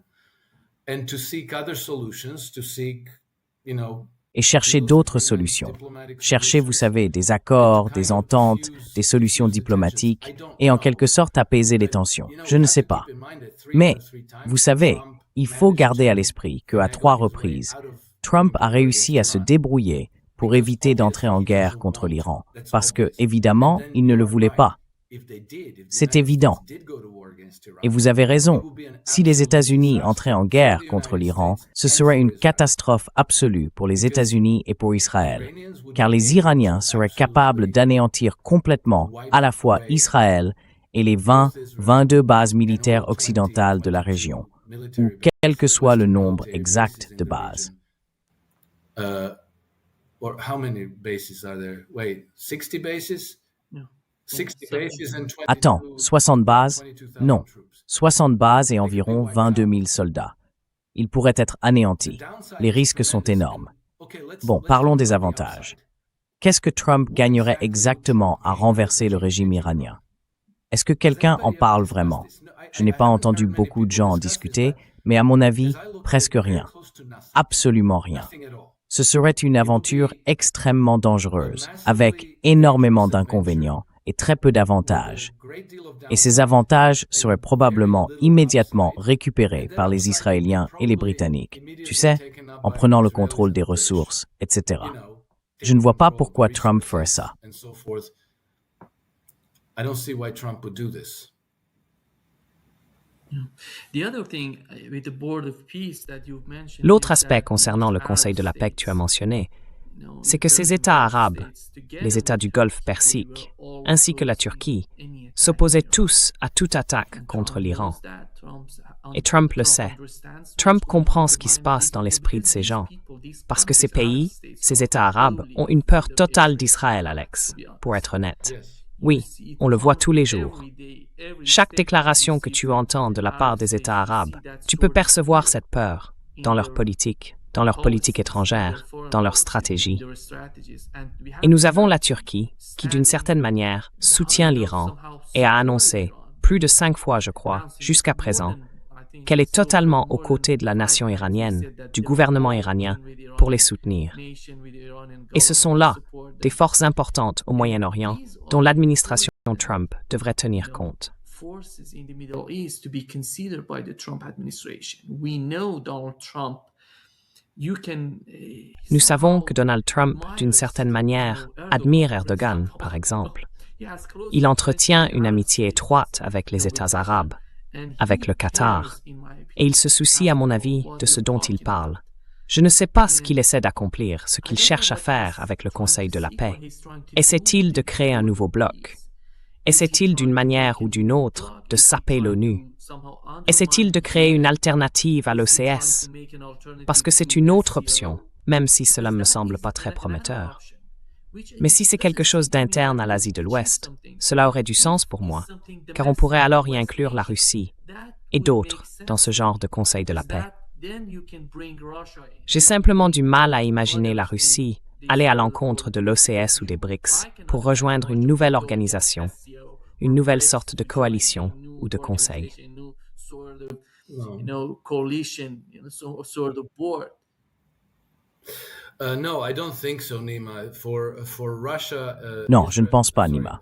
and to seek other solutions, to seek, et chercher d'autres solutions. Chercher, vous savez, des accords, des ententes, des solutions diplomatiques, et en quelque sorte apaiser les tensions. Je ne sais pas. Mais, vous savez, il faut garder à l'esprit qu'à 3 reprises, Trump a réussi à se débrouiller pour éviter d'entrer en guerre contre l'Iran, parce que, évidemment, il ne le voulait pas. C'est évident. Et vous avez raison, si les États-Unis entraient en guerre contre l'Iran, ce serait une catastrophe absolue pour les États-Unis et pour Israël, car les Iraniens seraient capables d'anéantir complètement à la fois Israël et les 22 bases militaires occidentales de la région, ou quel que soit le nombre exact de bases. How many bases are there? Wait, 60 bases? 60 bases and 22, Attends, 60 bases? 22,000 Non, troops. 60 bases et environ 22 000 soldats. Ils pourraient être anéantis. Les risques sont énormes. Bon, parlons des avantages. Qu'est-ce que Trump gagnerait exactement à renverser le régime iranien? Est-ce que quelqu'un en parle vraiment? Je n'ai pas entendu beaucoup de gens en discuter, mais à mon avis, presque rien. Absolument rien. Ce serait une aventure extrêmement dangereuse, avec énormément d'inconvénients et très peu d'avantages. Et ces avantages seraient probablement immédiatement récupérés par les Israéliens et les Britanniques, tu sais, en prenant le contrôle des ressources, etc. Je ne vois pas pourquoi Trump ferait ça. I don't see why Trump would do this. L'autre aspect concernant le Conseil de la paix que tu as mentionné, c'est que ces États arabes, les États du Golfe Persique, ainsi que la Turquie, s'opposaient tous à toute attaque contre l'Iran. Et Trump le sait. Trump comprend ce qui se passe dans l'esprit de ces gens, parce que ces pays, ces États arabes, ont une peur totale d'Israël, Alex, pour être honnête. Oui, on le voit tous les jours. Chaque déclaration que tu entends de la part des États arabes, tu peux percevoir cette peur dans leur politique étrangère, dans leur stratégie. Et nous avons la Turquie, qui d'une certaine manière soutient l'Iran et a annoncé, plus de 5 fois je crois, jusqu'à présent, qu'elle est totalement aux côtés de la nation iranienne, du gouvernement iranien, pour les soutenir. Et ce sont là des forces importantes au Moyen-Orient dont l'administration Trump devrait tenir compte. Nous savons que Donald Trump, d'une certaine manière, admire Erdogan, par exemple. Il entretient une amitié étroite avec les États arabes, avec le Qatar, et il se soucie, à mon avis, de ce dont il parle. Je ne sais pas ce qu'il essaie d'accomplir, ce qu'il cherche à faire avec le Conseil de la paix. Essaie-t-il de créer un nouveau bloc? Essaie-t-il d'une manière ou d'une autre de saper l'ONU? Essaie-t-il de créer une alternative à l'OCS? Parce que c'est une autre option, même si cela me semble pas très prometteur. Mais si c'est quelque chose d'interne à l'Asie de l'Ouest, cela aurait du sens pour moi, car on pourrait alors y inclure la Russie et d'autres dans ce genre de Conseil de la paix. J'ai simplement du mal à imaginer la Russie aller à l'encontre de l'OCS ou des BRICS pour rejoindre une nouvelle organisation, une nouvelle sorte de coalition ou de conseil. Non, je ne pense pas, Nima.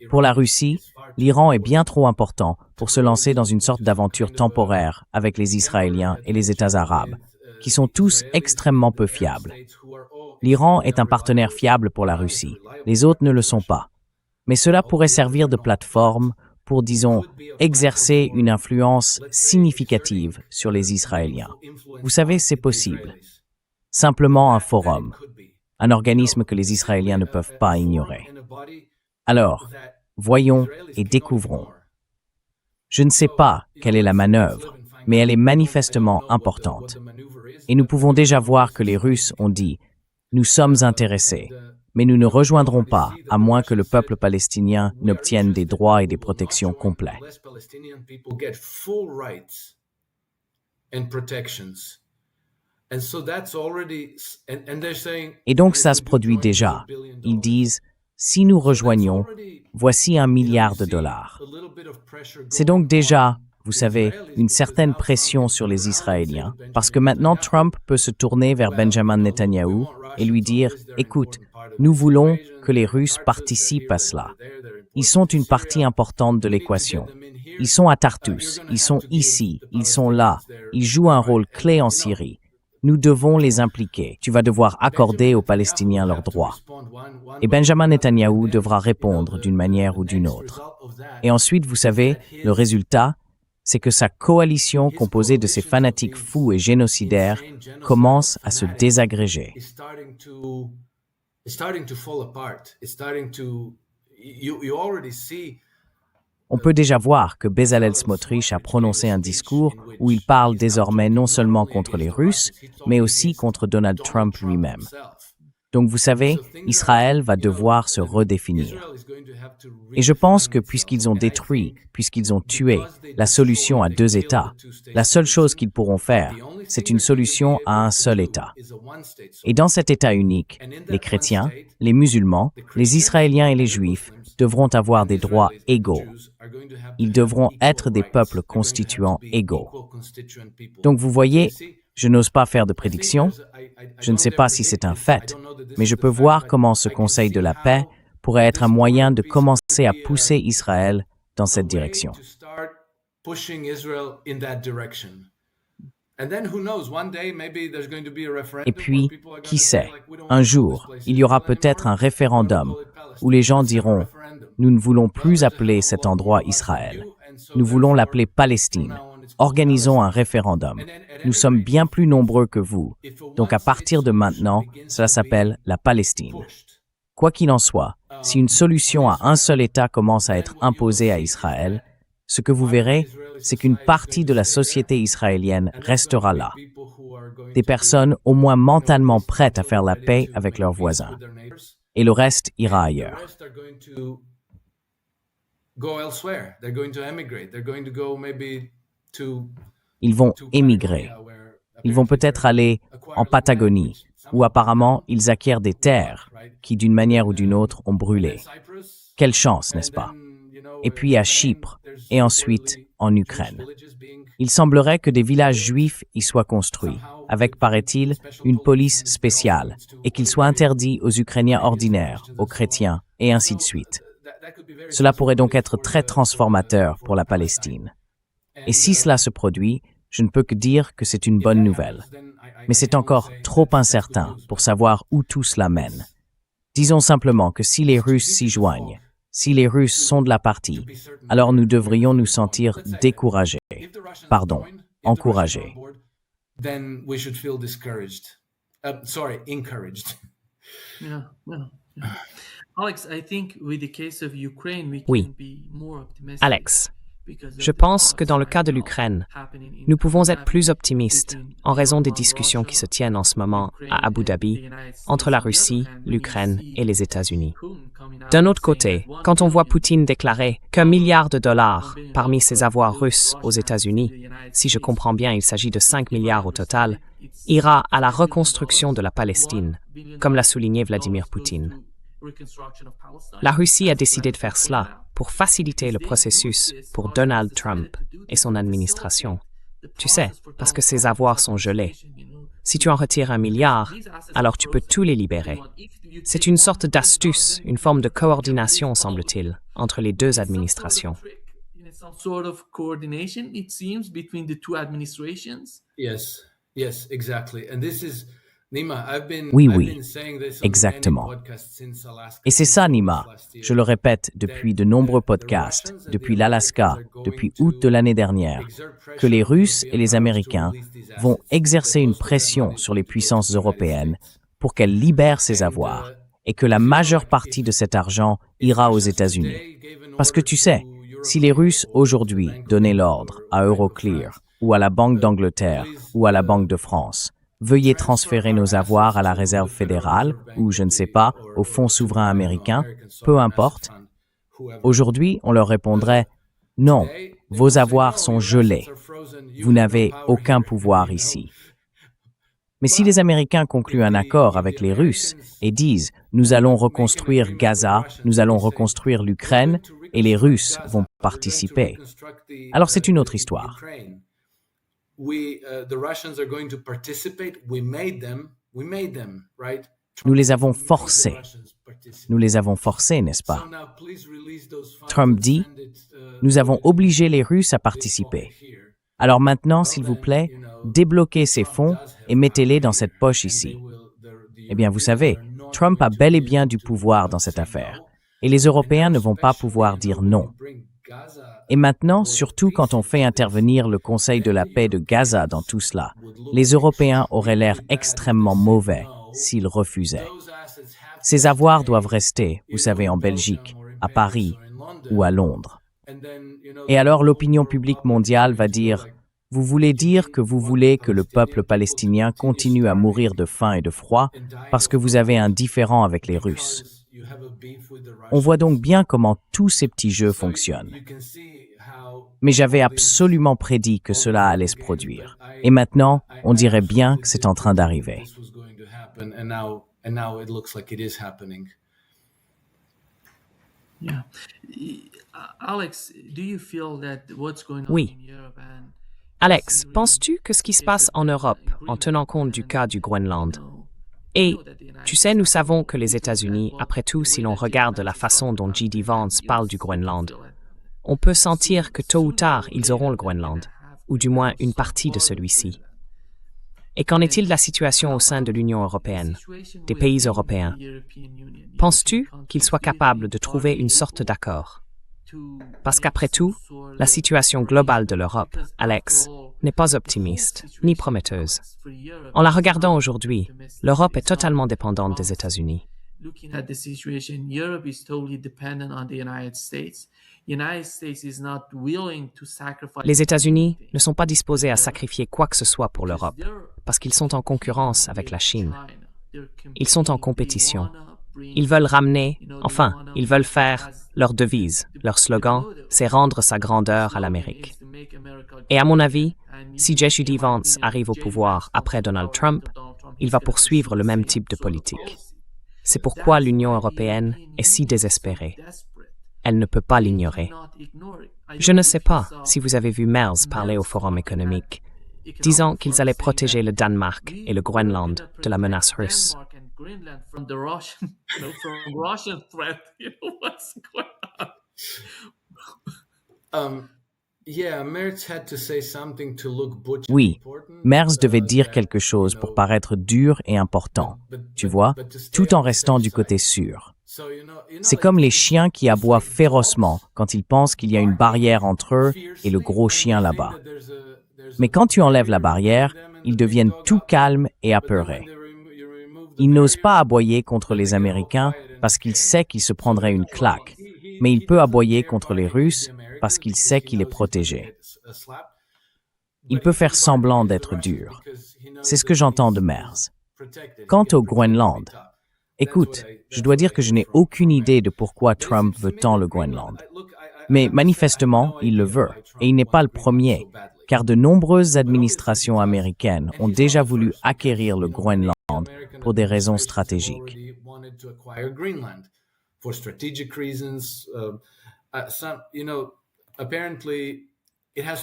Pour la Russie, l'Iran est bien trop important pour se lancer dans une sorte d'aventure temporaire avec les Israéliens et les États arabes, qui sont tous extrêmement peu fiables. L'Iran est un partenaire fiable pour la Russie, les autres ne le sont pas. Mais cela pourrait servir de plateforme pour, disons, exercer une influence significative sur les Israéliens. Vous savez, c'est possible. Simplement un forum, un organisme que les Israéliens ne peuvent pas ignorer. Alors, voyons et découvrons. Je ne sais pas quelle est la manœuvre, mais elle est manifestement importante. Et nous pouvons déjà voir que les Russes ont dit « Nous sommes intéressés, mais nous ne rejoindrons pas à moins que le peuple palestinien n'obtienne des droits et des protections complets. » Et donc ça se produit déjà. Ils disent « Si nous rejoignons, voici $1 milliard. » C'est donc déjà vous savez, une certaine pression sur les Israéliens, parce que maintenant Trump peut se tourner vers Benjamin Netanyahou et lui dire « Écoute, nous voulons que les Russes participent à cela. Ils sont une partie importante de l'équation. Ils sont à Tartus, ils sont ici, ils sont là, ils jouent un rôle clé en Syrie. Nous devons les impliquer. Tu vas devoir accorder aux Palestiniens leurs droits. » Et Benjamin Netanyahou devra répondre d'une manière ou d'une autre. Et ensuite, vous savez, le résultat, c'est que sa coalition composée de ces fanatiques fous et génocidaires commence à se désagréger. On peut déjà voir que Bezalel Smotrich a prononcé un discours où il parle désormais non seulement contre les Russes, mais aussi contre Donald Trump lui-même. Donc vous savez, Israël va devoir se redéfinir. Et je pense que puisqu'ils ont détruit, puisqu'ils ont tué la solution à 2 États, la seule chose qu'ils pourront faire, c'est une solution à un seul État. Et dans cet État unique, les chrétiens, les musulmans, les Israéliens et les Juifs devront avoir des droits égaux. Ils devront être des peuples constituants égaux. Donc vous voyez, je n'ose pas faire de prédiction, je ne sais pas si c'est un fait, mais je peux voir comment ce Conseil de la paix pourrait être un moyen de commencer à pousser Israël dans cette direction. Et puis, qui sait, un jour, il y aura peut-être un référendum où les gens diront « Nous ne voulons plus appeler cet endroit Israël, nous voulons l'appeler Palestine. Organisons un référendum. Nous sommes bien plus nombreux que vous, donc à partir de maintenant, cela s'appelle la Palestine. » Quoi qu'il en soit, si une solution à un seul État commence à être imposée à Israël, ce que vous verrez, c'est qu'une partie de la société israélienne restera là. Des personnes au moins mentalement prêtes à faire la paix avec leurs voisins. Et le reste ira ailleurs. Ils vont émigrer. Ils vont peut-être aller en Patagonie, où apparemment ils acquièrent des terres qui, d'une manière ou d'une autre, ont brûlé. Quelle chance, n'est-ce pas? Et puis à Chypre, et ensuite en Ukraine. Il semblerait que des villages juifs y soient construits, avec, paraît-il, une police spéciale, et qu'ils soient interdits aux Ukrainiens ordinaires, aux chrétiens, et ainsi de suite. Cela pourrait donc être très transformateur pour la Palestine. Et si cela se produit, je ne peux que dire que c'est une bonne nouvelle. Mais c'est encore trop incertain pour savoir où tout cela mène. Disons simplement que si les Russes s'y joignent, si les Russes sont de la partie, alors nous devrions nous sentir découragés. Pardon, encouragés. Oui, Alex, je pense que dans le cas de l'Ukraine, nous pouvons être plus optimistes en raison des discussions qui se tiennent en ce moment à Abu Dhabi entre la Russie, l'Ukraine et les États-Unis. D'un autre côté, quand on voit Poutine déclarer qu'$1 milliard parmi ses avoirs russes aux États-Unis, si je comprends bien, il s'agit de 5 milliards au total, ira à la reconstruction de la Palestine, comme l'a souligné Vladimir Poutine. La Russie a décidé de faire cela pour faciliter le processus pour Donald Trump et son administration. Tu sais, parce que ses avoirs sont gelés. Si tu en retires 1 milliard, alors tu peux tous les libérer. C'est une sorte d'astuce, une forme de coordination, semble-t-il, entre les deux administrations. Oui, exactement. Et c'est ça, Nima. Je le répète depuis de nombreux podcasts, depuis l'Alaska, depuis août de l'année dernière, que les Russes et les Américains vont exercer une pression sur les puissances européennes pour qu'elles libèrent ces avoirs et que la majeure partie de cet argent ira aux États-Unis. Parce que tu sais, si les Russes aujourd'hui donnaient l'ordre à Euroclear ou à la Banque d'Angleterre ou à la Banque de France, veuillez transférer nos avoirs à la Réserve fédérale ou, je ne sais pas, au Fonds souverain américain, peu importe. Aujourd'hui, on leur répondrait « Non, vos avoirs sont gelés. Vous n'avez aucun pouvoir ici. » Mais si les Américains concluent un accord avec les Russes et disent « Nous allons reconstruire Gaza, nous allons reconstruire l'Ukraine », et les Russes vont participer. Alors c'est une autre histoire. Nous les avons forcés. Nous les avons forcés, n'est-ce pas? Trump dit, nous avons obligé les Russes à participer. Alors maintenant, s'il vous plaît, débloquez ces fonds et mettez-les dans cette poche ici. Eh bien, vous savez, Trump a bel et bien du pouvoir dans cette affaire. Et les Européens ne vont pas pouvoir dire non. Et maintenant, surtout quand on fait intervenir le Conseil de la paix de Gaza dans tout cela, les Européens auraient l'air extrêmement mauvais s'ils refusaient. Ces avoirs doivent rester, vous savez, en Belgique, à Paris ou à Londres. Et alors l'opinion publique mondiale va dire « Vous voulez dire que vous voulez que le peuple palestinien continue à mourir de faim et de froid parce que vous avez un différend avec les Russes. » On voit donc bien comment tous ces petits jeux fonctionnent. Mais j'avais absolument prédit que cela allait se produire. Et maintenant, on dirait bien que c'est en train d'arriver. Oui. Alex, penses-tu que ce qui se passe en Europe, en tenant compte du cas du Groenland, et, tu sais, nous savons que les États-Unis, après tout, si l'on regarde la façon dont J.D. Vance parle du Groenland, on peut sentir que tôt ou tard, ils auront le Groenland, ou du moins une partie de celui-ci. Et qu'en est-il de la situation au sein de l'Union européenne, des pays européens? Penses-tu qu'ils soient capables de trouver une sorte d'accord? Parce qu'après tout, la situation globale de l'Europe, Alex, n'est pas optimiste, ni prometteuse. En la regardant aujourd'hui, l'Europe est totalement dépendante des États-Unis. Les États-Unis ne sont pas disposés à sacrifier quoi que ce soit pour l'Europe, parce qu'ils sont en concurrence avec la Chine. Ils sont en compétition. Ils veulent ramener, ils veulent faire leur devise, leur slogan, c'est rendre sa grandeur à l'Amérique. Et à mon avis, si J.D. Vance arrive au pouvoir après Donald Trump, il va poursuivre le même type de politique. C'est pourquoi l'Union européenne est si désespérée. Elle ne peut pas l'ignorer. Je ne sais pas si vous avez vu Merz parler au Forum économique, disant qu'ils allaient protéger le Danemark et le Groenland de la menace russe. Oui, Merz devait dire quelque chose pour paraître dur et important, tu vois, tout en restant du côté sûr. C'est comme les chiens qui aboient férocement quand ils pensent qu'il y a une barrière entre eux et le gros chien là-bas. Mais quand tu enlèves la barrière, ils deviennent tout calmes et apeurés. Il n'ose pas aboyer contre les Américains parce qu'il sait qu'il se prendrait une claque, mais il peut aboyer contre les Russes parce qu'il sait qu'il est protégé. Il peut faire semblant d'être dur. C'est ce que j'entends de Merz. Quant au Groenland, écoute, je dois dire que je n'ai aucune idée de pourquoi Trump veut tant le Groenland. Mais manifestement, il le veut, et il n'est pas le premier, car de nombreuses administrations américaines ont déjà voulu acquérir le Groenland pour des raisons stratégiques.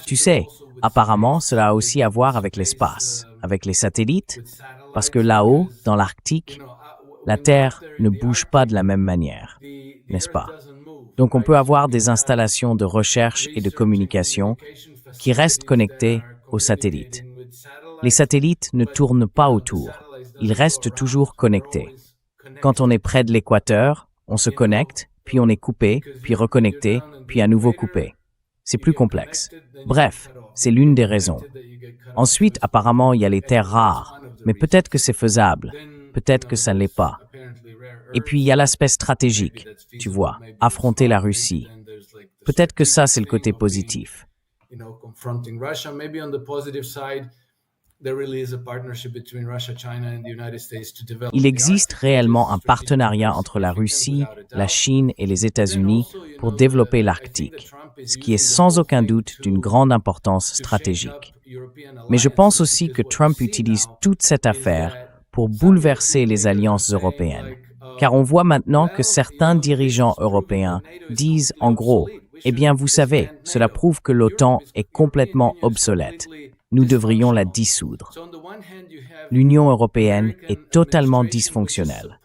Tu sais, apparemment, cela a aussi à voir avec l'espace, avec les satellites, parce que là-haut, dans l'Arctique, la Terre ne bouge pas de la même manière, n'est-ce pas? Donc on peut avoir des installations de recherche et de communication qui restent connectées aux satellites. Les satellites ne tournent pas autour, ils restent toujours connectés. Quand on est près de l'équateur, on se connecte, puis on est coupé, puis reconnecté, puis à nouveau coupé. C'est plus complexe. Bref, c'est l'une des raisons. Ensuite, apparemment, il y a les terres rares, mais peut-être que c'est faisable, peut-être que ça ne l'est pas. Et puis, il y a l'aspect stratégique, tu vois, affronter la Russie. Peut-être que ça, c'est le côté positif. Il existe réellement un partenariat entre la Russie, la Chine et les États-Unis pour développer l'Arctique, ce qui est sans aucun doute d'une grande importance stratégique. Mais je pense aussi que Trump utilise toute cette affaire pour bouleverser les alliances européennes. car on voit maintenant que certains dirigeants européens disent en gros, eh bien vous savez, cela prouve que l'OTAN est complètement obsolète. Nous devrions la dissoudre. L'Union européenne est totalement dysfonctionnelle.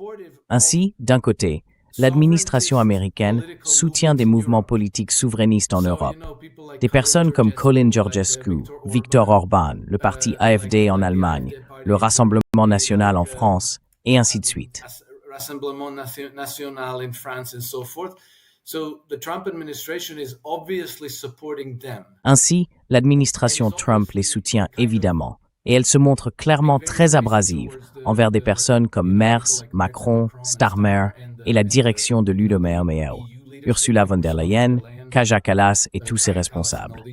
Ainsi, d'un côté, l'administration américaine soutient des mouvements politiques souverainistes en Europe. Des personnes comme Colin Georgescu, Viktor Orban, le parti AfD en Allemagne, le Rassemblement national en France, et ainsi de suite. Rassemblement national in France and so forth. So the Trump administration is obviously supporting them. Ainsi, l'administration Trump les soutient évidemment, et elle se montre clairement très abrasive envers des personnes comme Merz, Macron, Starmer et la direction de l'UE, Ursula von der Leyen, Kaja Kallas et tous ses responsables.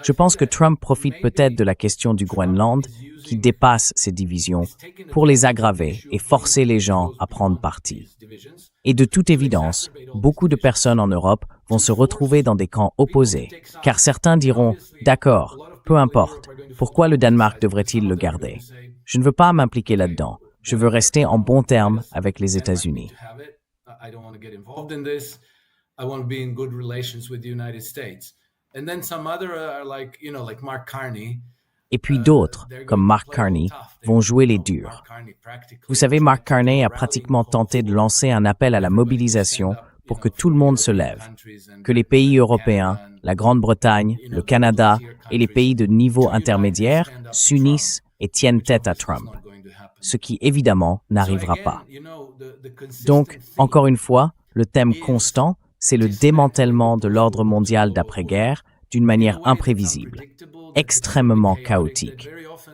Je pense que Trump profite peut-être de la question du Groenland, qui dépasse ces divisions, pour les aggraver et forcer les gens à prendre parti. Et de toute évidence, beaucoup de personnes en Europe vont se retrouver dans des camps opposés, car certains diront « D'accord, peu importe, pourquoi le Danemark devrait-il le garder? Je ne veux pas m'impliquer là-dedans, je veux rester en bons termes avec les États-Unis. » And then some other are like Mark Carney. Et puis d'autres, comme Mark Carney, vont jouer les durs. Vous savez, Mark Carney a pratiquement tenté de lancer un appel à la mobilisation pour que tout le monde se lève, que les pays européens, la Grande-Bretagne, le Canada et les pays de niveau intermédiaire s'unissent et tiennent tête à Trump, ce qui évidemment n'arrivera pas. Donc, encore une fois, le thème constant, c'est le démantèlement de l'ordre mondial d'après-guerre d'une manière imprévisible, extrêmement chaotique,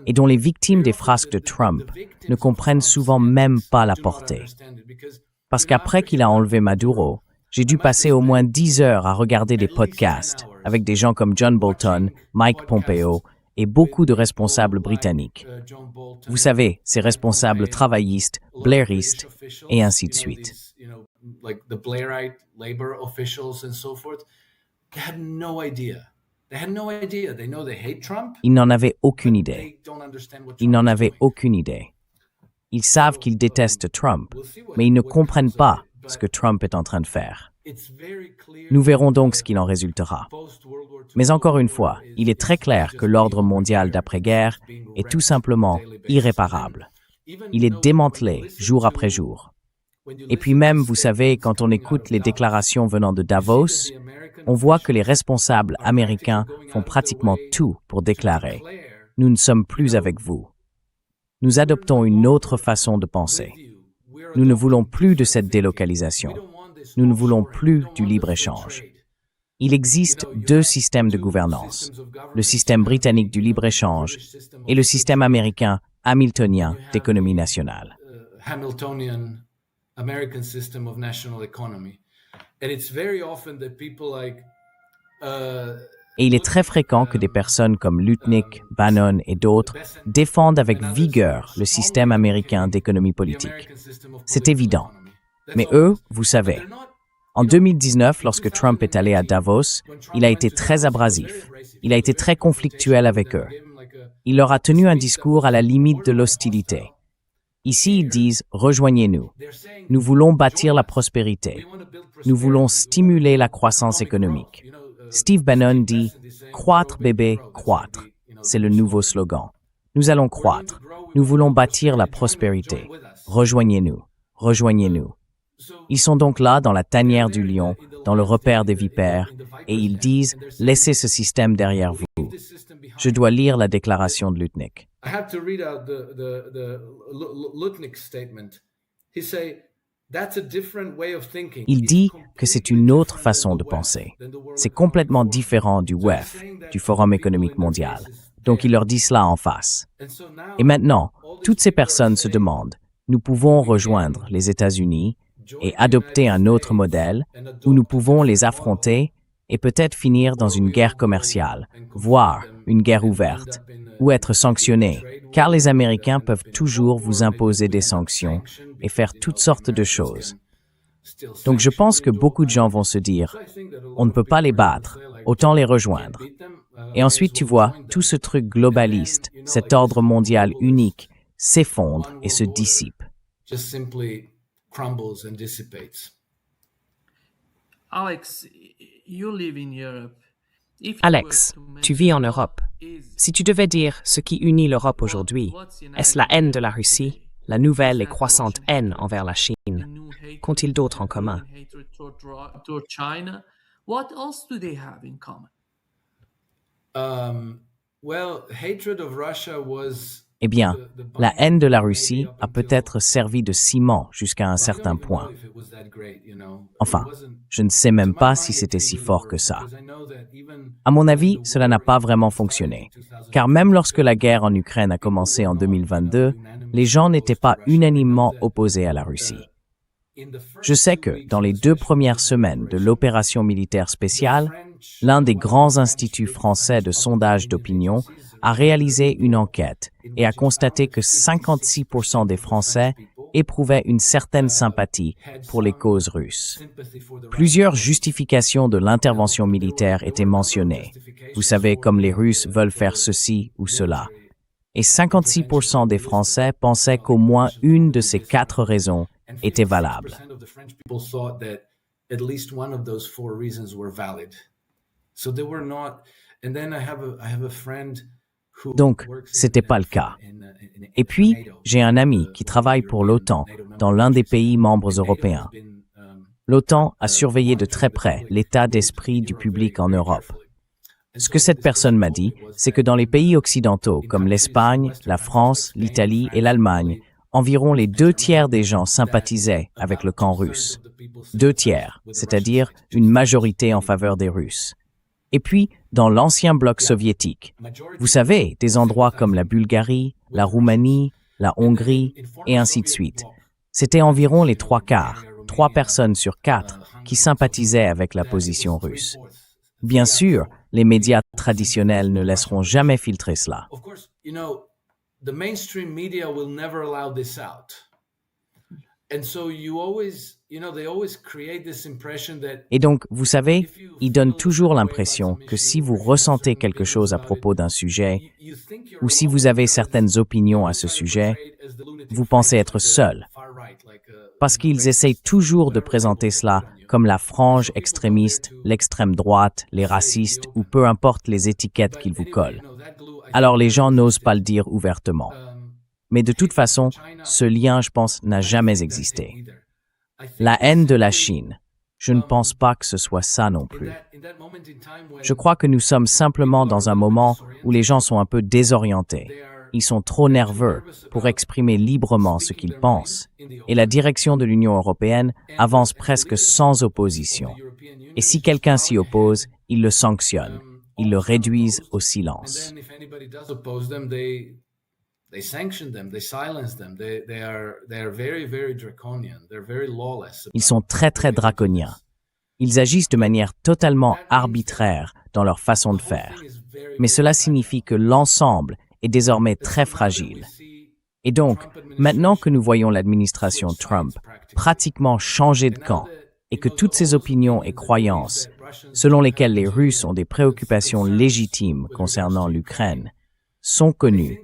et dont les victimes des frasques de Trump ne comprennent souvent même pas la portée. Parce qu'après qu'il a enlevé Maduro, j'ai dû passer au moins 10 heures à regarder des podcasts avec des gens comme John Bolton, Mike Pompeo et beaucoup de responsables britanniques. Vous savez, ces responsables travaillistes, blairistes, et ainsi de suite. Like the Blairite labor officials and so forth, they had no idea. They had no idea. They know they hate Trump. Ils n'en avaient aucune idée. They don't understand what Ils Trump n'en is avaient doing. aucune idée. Ils savent qu'ils détestent Trump, mais ils ne comprennent pas ce que Trump est en train de faire. It's very clear. Nous verrons donc ce qu'il en résultera. Post-World War II Mais encore une fois, il est très clair que l'ordre mondial d'après-guerre est tout simplement irréparable. Il est démantelé jour après jour. Et puis même, vous savez, quand on écoute les déclarations venant de Davos, on voit que les responsables américains font pratiquement tout pour déclarer « Nous ne sommes plus avec vous ». Nous adoptons une autre façon de penser. Nous ne voulons plus de cette délocalisation. Nous ne voulons plus du libre-échange. Il existe deux systèmes de gouvernance, le système britannique du libre-échange et le système américain hamiltonien d'économie nationale. Hamiltonian American system of national economy. And it's very often that people like Et il est très fréquent que des personnes comme Lutnick, Bannon et d'autres défendent avec vigueur le système américain d'économie politique. C'est évident. Mais eux, vous savez, en 2019, lorsque Trump est allé à Davos, il a été très abrasif. Il a été très conflictuel avec eux. Il leur a tenu un discours à la limite de l'hostilité. Ici, ils disent « Rejoignez-nous. Nous voulons bâtir la prospérité. Nous voulons stimuler la croissance économique. » Steve Bannon dit « Croître, bébé, croître. » C'est le nouveau slogan. Nous allons croître. Nous voulons bâtir la prospérité. Rejoignez-nous. Rejoignez-nous. Ils sont donc là dans la tanière du lion, dans le repère des vipères, et ils disent « Laissez ce système derrière vous. » Je dois lire la déclaration de Lutnick. I have to read out the Lutnick statement. He say that's a different way of thinking. Il dit que c'est une autre façon de penser. C'est complètement différent du WEF, du Forum économique mondial. Donc il leur dit cela en face. Et maintenant, toutes ces personnes se demandent, nous pouvons rejoindre les États-Unis et adopter un autre modèle, ou nous pouvons les affronter et peut-être finir dans une guerre commerciale, voire une guerre ouverte, ou être sanctionnés, car les Américains peuvent toujours vous imposer des sanctions et faire toutes sortes de choses. Donc je pense que beaucoup de gens vont se dire, on ne peut pas les battre, autant les rejoindre. Et ensuite tu vois, tout ce truc globaliste, cet ordre mondial unique, s'effondre et se dissipe. Just simply crumbles and dissipates. Alex, tu vis en Europe. Si tu devais dire ce qui unit l'Europe aujourd'hui, est-ce la haine de la Russie, la nouvelle et croissante haine envers la Chine? Qu'ont-ils d'autre en commun? Hatred of Russia was Eh bien, la haine de la Russie a peut-être servi de ciment jusqu'à un certain point. Enfin, je ne sais même pas si c'était si fort que ça. À mon avis, cela n'a pas vraiment fonctionné. Car même lorsque la guerre en Ukraine a commencé en 2022, les gens n'étaient pas unanimement opposés à la Russie. Je sais que, dans les 2 premières semaines de l'opération militaire spéciale, l'un des grands instituts français de sondage d'opinion a réalisé une enquête et a constaté que 56% des Français éprouvaient une certaine sympathie pour les causes russes. Plusieurs justifications de l'intervention militaire étaient mentionnées. Vous savez, comme les Russes veulent faire ceci ou cela. Et 56% des Français pensaient qu'au moins une de ces 4 raisons était valable. Donc, c'était pas le cas. Et puis, j'ai un ami qui travaille pour l'OTAN dans l'un des pays membres européens. L'OTAN a surveillé de très près l'état d'esprit du public en Europe. Ce que cette personne m'a dit, c'est que dans les pays occidentaux comme l'Espagne, la France, l'Italie et l'Allemagne, environ les 2/3 des gens sympathisaient avec le camp russe. 2/3, c'est-à-dire une majorité en faveur des Russes. Et puis, dans l'ancien bloc soviétique, vous savez, des endroits comme la Bulgarie, la Roumanie, la Hongrie, et ainsi de suite. C'était environ les 3/4, 3 personnes sur 4, qui sympathisaient avec la position russe. Bien sûr, les médias traditionnels ne laisseront jamais filtrer cela. The mainstream media will never allow this out. And so they always create this impression that. Et donc, vous savez, ils donnent toujours l'impression que si vous ressentez quelque chose à propos d'un sujet, ou si vous avez certaines opinions à ce sujet, vous pensez être seul. Parce qu'ils essayent toujours de présenter cela comme la frange extrémiste, l'extrême droite, les racistes, ou peu importe les étiquettes qu'ils vous collent. Alors les gens n'osent pas le dire ouvertement. Mais de toute façon, ce lien, je pense, n'a jamais existé. La haine de la Chine, je ne pense pas que ce soit ça non plus. Je crois que nous sommes simplement dans un moment où les gens sont un peu désorientés. Ils sont trop nerveux pour exprimer librement ce qu'ils pensent. Et la direction de l'Union européenne avance presque sans opposition. Et si quelqu'un s'y oppose, ils le sanctionnent. Ils le réduisent au silence. Ils sont très très draconiens. Ils agissent de manière totalement arbitraire dans leur façon de faire. Mais cela signifie que l'ensemble est désormais très fragile. Et donc, maintenant que nous voyons l'administration Trump pratiquement changer de camp et que toutes ces opinions et croyances, selon lesquelles les Russes ont des préoccupations légitimes concernant l'Ukraine, sont connues,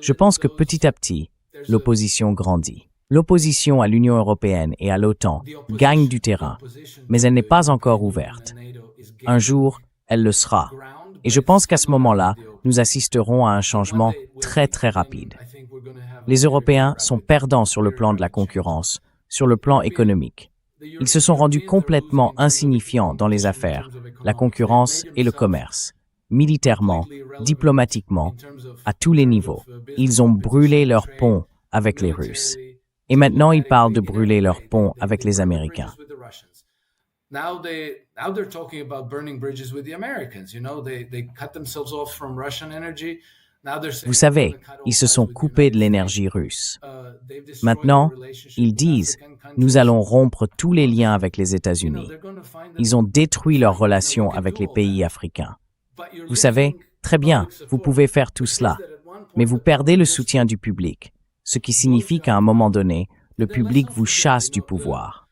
je pense que petit à petit, l'opposition grandit. L'opposition à l'Union européenne et à l'OTAN gagne du terrain, mais elle n'est pas encore ouverte. Un jour, elle le sera. Et je pense qu'à ce moment-là, nous assisterons à un changement très très rapide. Les Européens sont perdants sur le plan de la concurrence, sur le plan économique. Ils se sont rendus complètement insignifiants dans les affaires, la concurrence et le commerce. Militairement, diplomatiquement, à tous les niveaux. Ils ont brûlé leurs ponts avec les Russes. Et maintenant, ils parlent de brûler leurs ponts avec les Américains. Now they're talking about burning bridges with the Americans. They cut themselves off from Russian energy. Vous savez, ils se sont coupés de l'énergie russe. Maintenant, ils disent « Nous allons rompre tous les liens avec les États-Unis ». Ils ont détruit leurs relations avec les pays africains. Vous savez, très bien, vous pouvez faire tout cela, mais vous perdez le soutien du public, ce qui signifie qu'à un moment donné, le public vous chasse du pouvoir.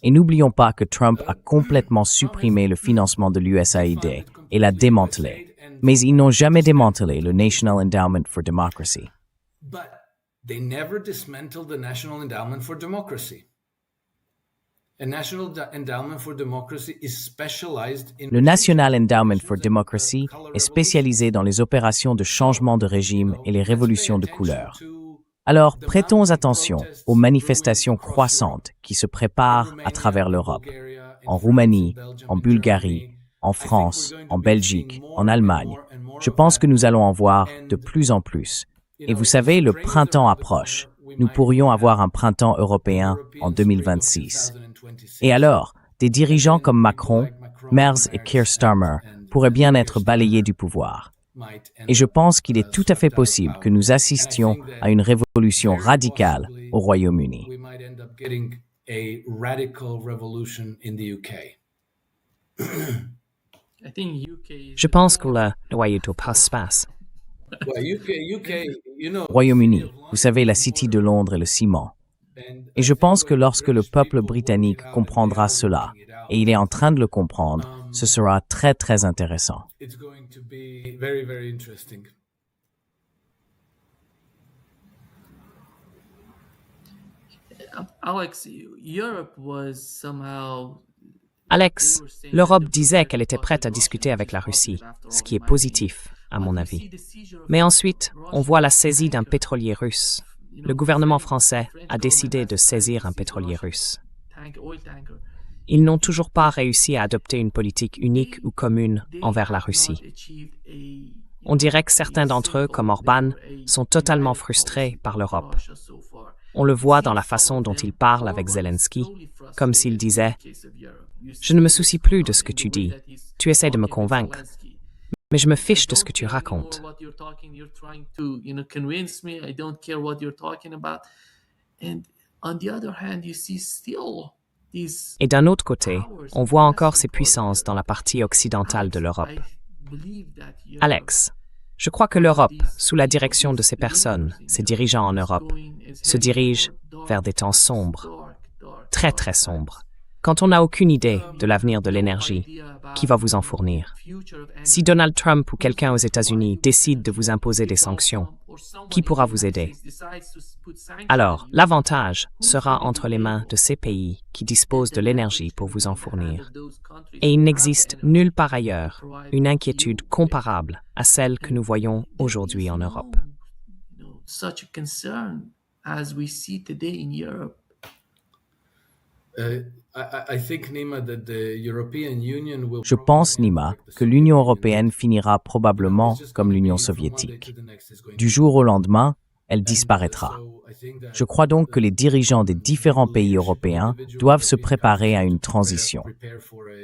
Et n'oublions pas que Trump a complètement supprimé le financement de l'USAID et l'a démantelé. Mais ils n'ont jamais démantelé le National Endowment for Democracy. they never dismantled the National Endowment for Democracy. A National Endowment for Democracy is specialized in... Le National Endowment for Democracy est spécialisé dans les opérations de changement de régime et les révolutions de couleur. Alors, prêtons attention aux manifestations croissantes qui se préparent à travers l'Europe, en Roumanie, en Bulgarie, en France, en Belgique, en Allemagne. Je pense que nous allons en voir de plus en plus. Et vous savez, le printemps approche. Nous pourrions avoir un printemps européen en 2026. Et alors, des dirigeants comme Macron, Merz et Keir Starmer pourraient bien être balayés du pouvoir. Et je pense qu'il est tout à fait possible que nous assistions à une révolution radicale au Royaume-Uni. Je pense que le Royaume passe. Royaume-Uni, vous savez, la City de Londres et le ciment. Et je pense que lorsque le peuple britannique comprendra cela, et il est en train de le comprendre, ce sera très très intéressant. Alex, l'Europe disait qu'elle était prête à discuter avec la Russie, ce qui est positif, à mon avis. Mais ensuite, on voit la saisie d'un pétrolier russe. Le gouvernement français a décidé de saisir un pétrolier russe. Ils n'ont toujours pas réussi à adopter une politique unique ou commune envers la Russie. On dirait que certains d'entre eux, comme Orban, sont totalement frustrés par l'Europe. On le voit dans la façon dont ils parlent avec Zelensky, comme s'ils disaient « Je ne me soucie plus de ce que tu dis, tu essaies de me convaincre, mais je me fiche de ce que tu racontes. » Et d'un autre côté, on voit encore ces puissances dans la partie occidentale de l'Europe. Alex, je crois que l'Europe, sous la direction de ces personnes, ces dirigeants en Europe, se dirige vers des temps sombres, très très sombres. Quand on n'a aucune idée de l'avenir de l'énergie, qui va vous en fournir? Si Donald Trump ou quelqu'un aux États-Unis décide de vous imposer des sanctions, qui pourra vous aider? Alors, l'avantage sera entre les mains de ces pays qui disposent de l'énergie pour vous en fournir. Et il n'existe nulle part ailleurs une inquiétude comparable à celle que nous voyons aujourd'hui en Europe. Je pense, Nima, que l'Union européenne finira probablement comme l'Union soviétique. Du jour au lendemain, elle disparaîtra. Je crois donc que les dirigeants des différents pays européens doivent se préparer à une transition.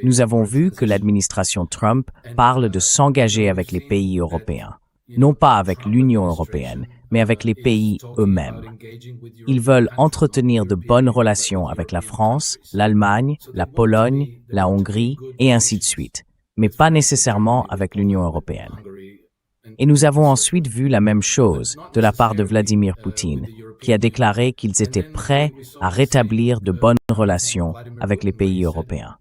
Nous avons vu que l'administration Trump parle de s'engager avec les pays européens, non pas avec l'Union européenne, mais avec les pays eux-mêmes. Ils veulent entretenir de bonnes relations avec la France, l'Allemagne, la Pologne, la Hongrie et ainsi de suite, mais pas nécessairement avec l'Union européenne. Et nous avons ensuite vu la même chose de la part de Vladimir Poutine, qui a déclaré qu'ils étaient prêts à rétablir de bonnes relations avec les pays européens.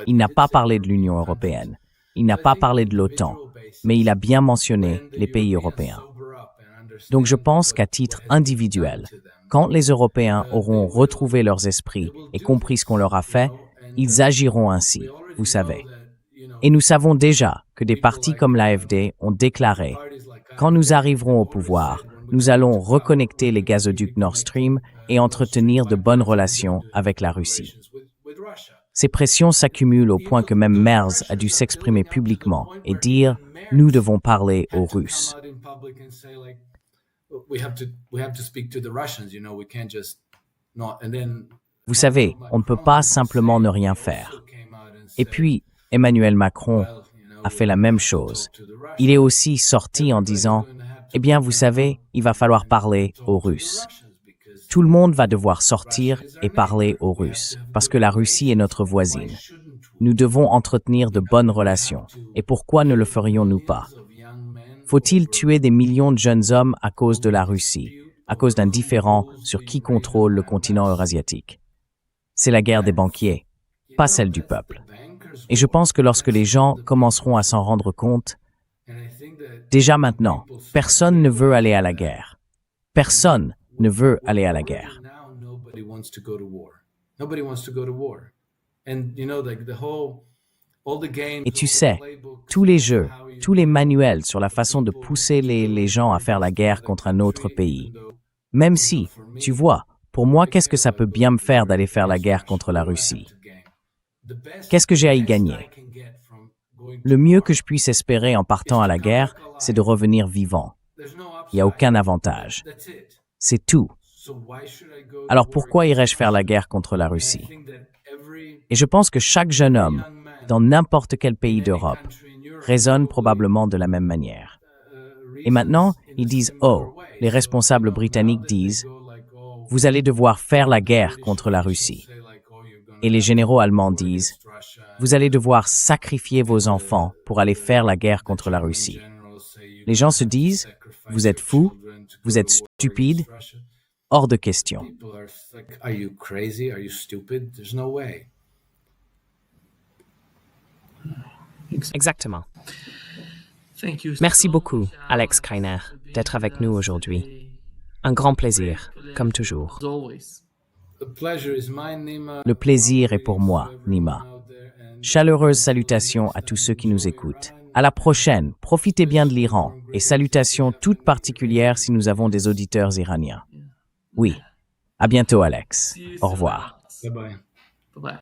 Il n'a pas parlé de l'Union européenne, il n'a pas parlé de l'OTAN, mais il a bien mentionné les pays européens. Donc je pense qu'à titre individuel, quand les Européens auront retrouvé leurs esprits et compris ce qu'on leur a fait, ils agiront ainsi, vous savez. Et nous savons déjà que des partis comme l'AfD ont déclaré « Quand nous arriverons au pouvoir, nous allons reconnecter les gazoducs Nord Stream et entretenir de bonnes relations avec la Russie. » Ces pressions s'accumulent au point que même Merz a dû s'exprimer publiquement et dire « Nous devons parler aux Russes ». Vous savez, on ne peut pas simplement ne rien faire. Et puis, Emmanuel Macron a fait la même chose. Il est aussi sorti en disant « Eh bien, vous savez, il va falloir parler aux Russes. » Tout le monde va devoir sortir et parler aux Russes, parce que la Russie est notre voisine. Nous devons entretenir de bonnes relations. Et pourquoi ne le ferions-nous pas? Faut-il tuer des millions de jeunes hommes à cause de la Russie, à cause d'un différend sur qui contrôle le continent eurasiatique? C'est la guerre des banquiers, pas celle du peuple. Et je pense que lorsque les gens commenceront à s'en rendre compte, déjà maintenant, personne ne veut aller à la guerre. Personne ne veut aller à la guerre. Et tu sais, tous les jeux, tous les manuels sur la façon de pousser les gens à faire la guerre contre un autre pays. Même si, tu vois, pour moi, qu'est-ce que ça peut bien me faire d'aller faire la guerre contre la Russie? Qu'est-ce que j'ai à y gagner? Le mieux que je puisse espérer en partant à la guerre, c'est de revenir vivant. Il n'y a aucun avantage. C'est tout. Alors pourquoi irais-je faire la guerre contre la Russie? Et je pense que chaque jeune homme, dans n'importe quel pays d'Europe, raisonne probablement de la même manière. Et maintenant, ils disent « Oh », les responsables britanniques disent « Vous allez devoir faire la guerre contre la Russie ». Et les généraux allemands disent « Vous allez devoir sacrifier vos enfants pour aller faire la guerre contre la Russie ». Les gens se disent « Vous êtes fous, vous êtes stupides, hors de question ». Exactement. Merci beaucoup, Alex Kreiner, d'être avec nous aujourd'hui. Un grand plaisir, comme toujours. Le plaisir est pour moi, Nima. Chaleureuse salutations à tous ceux qui nous écoutent. À la prochaine, profitez bien de l'Iran et salutations toutes particulières si nous avons des auditeurs iraniens. Oui. À bientôt, Alex. Au revoir. Bye bye.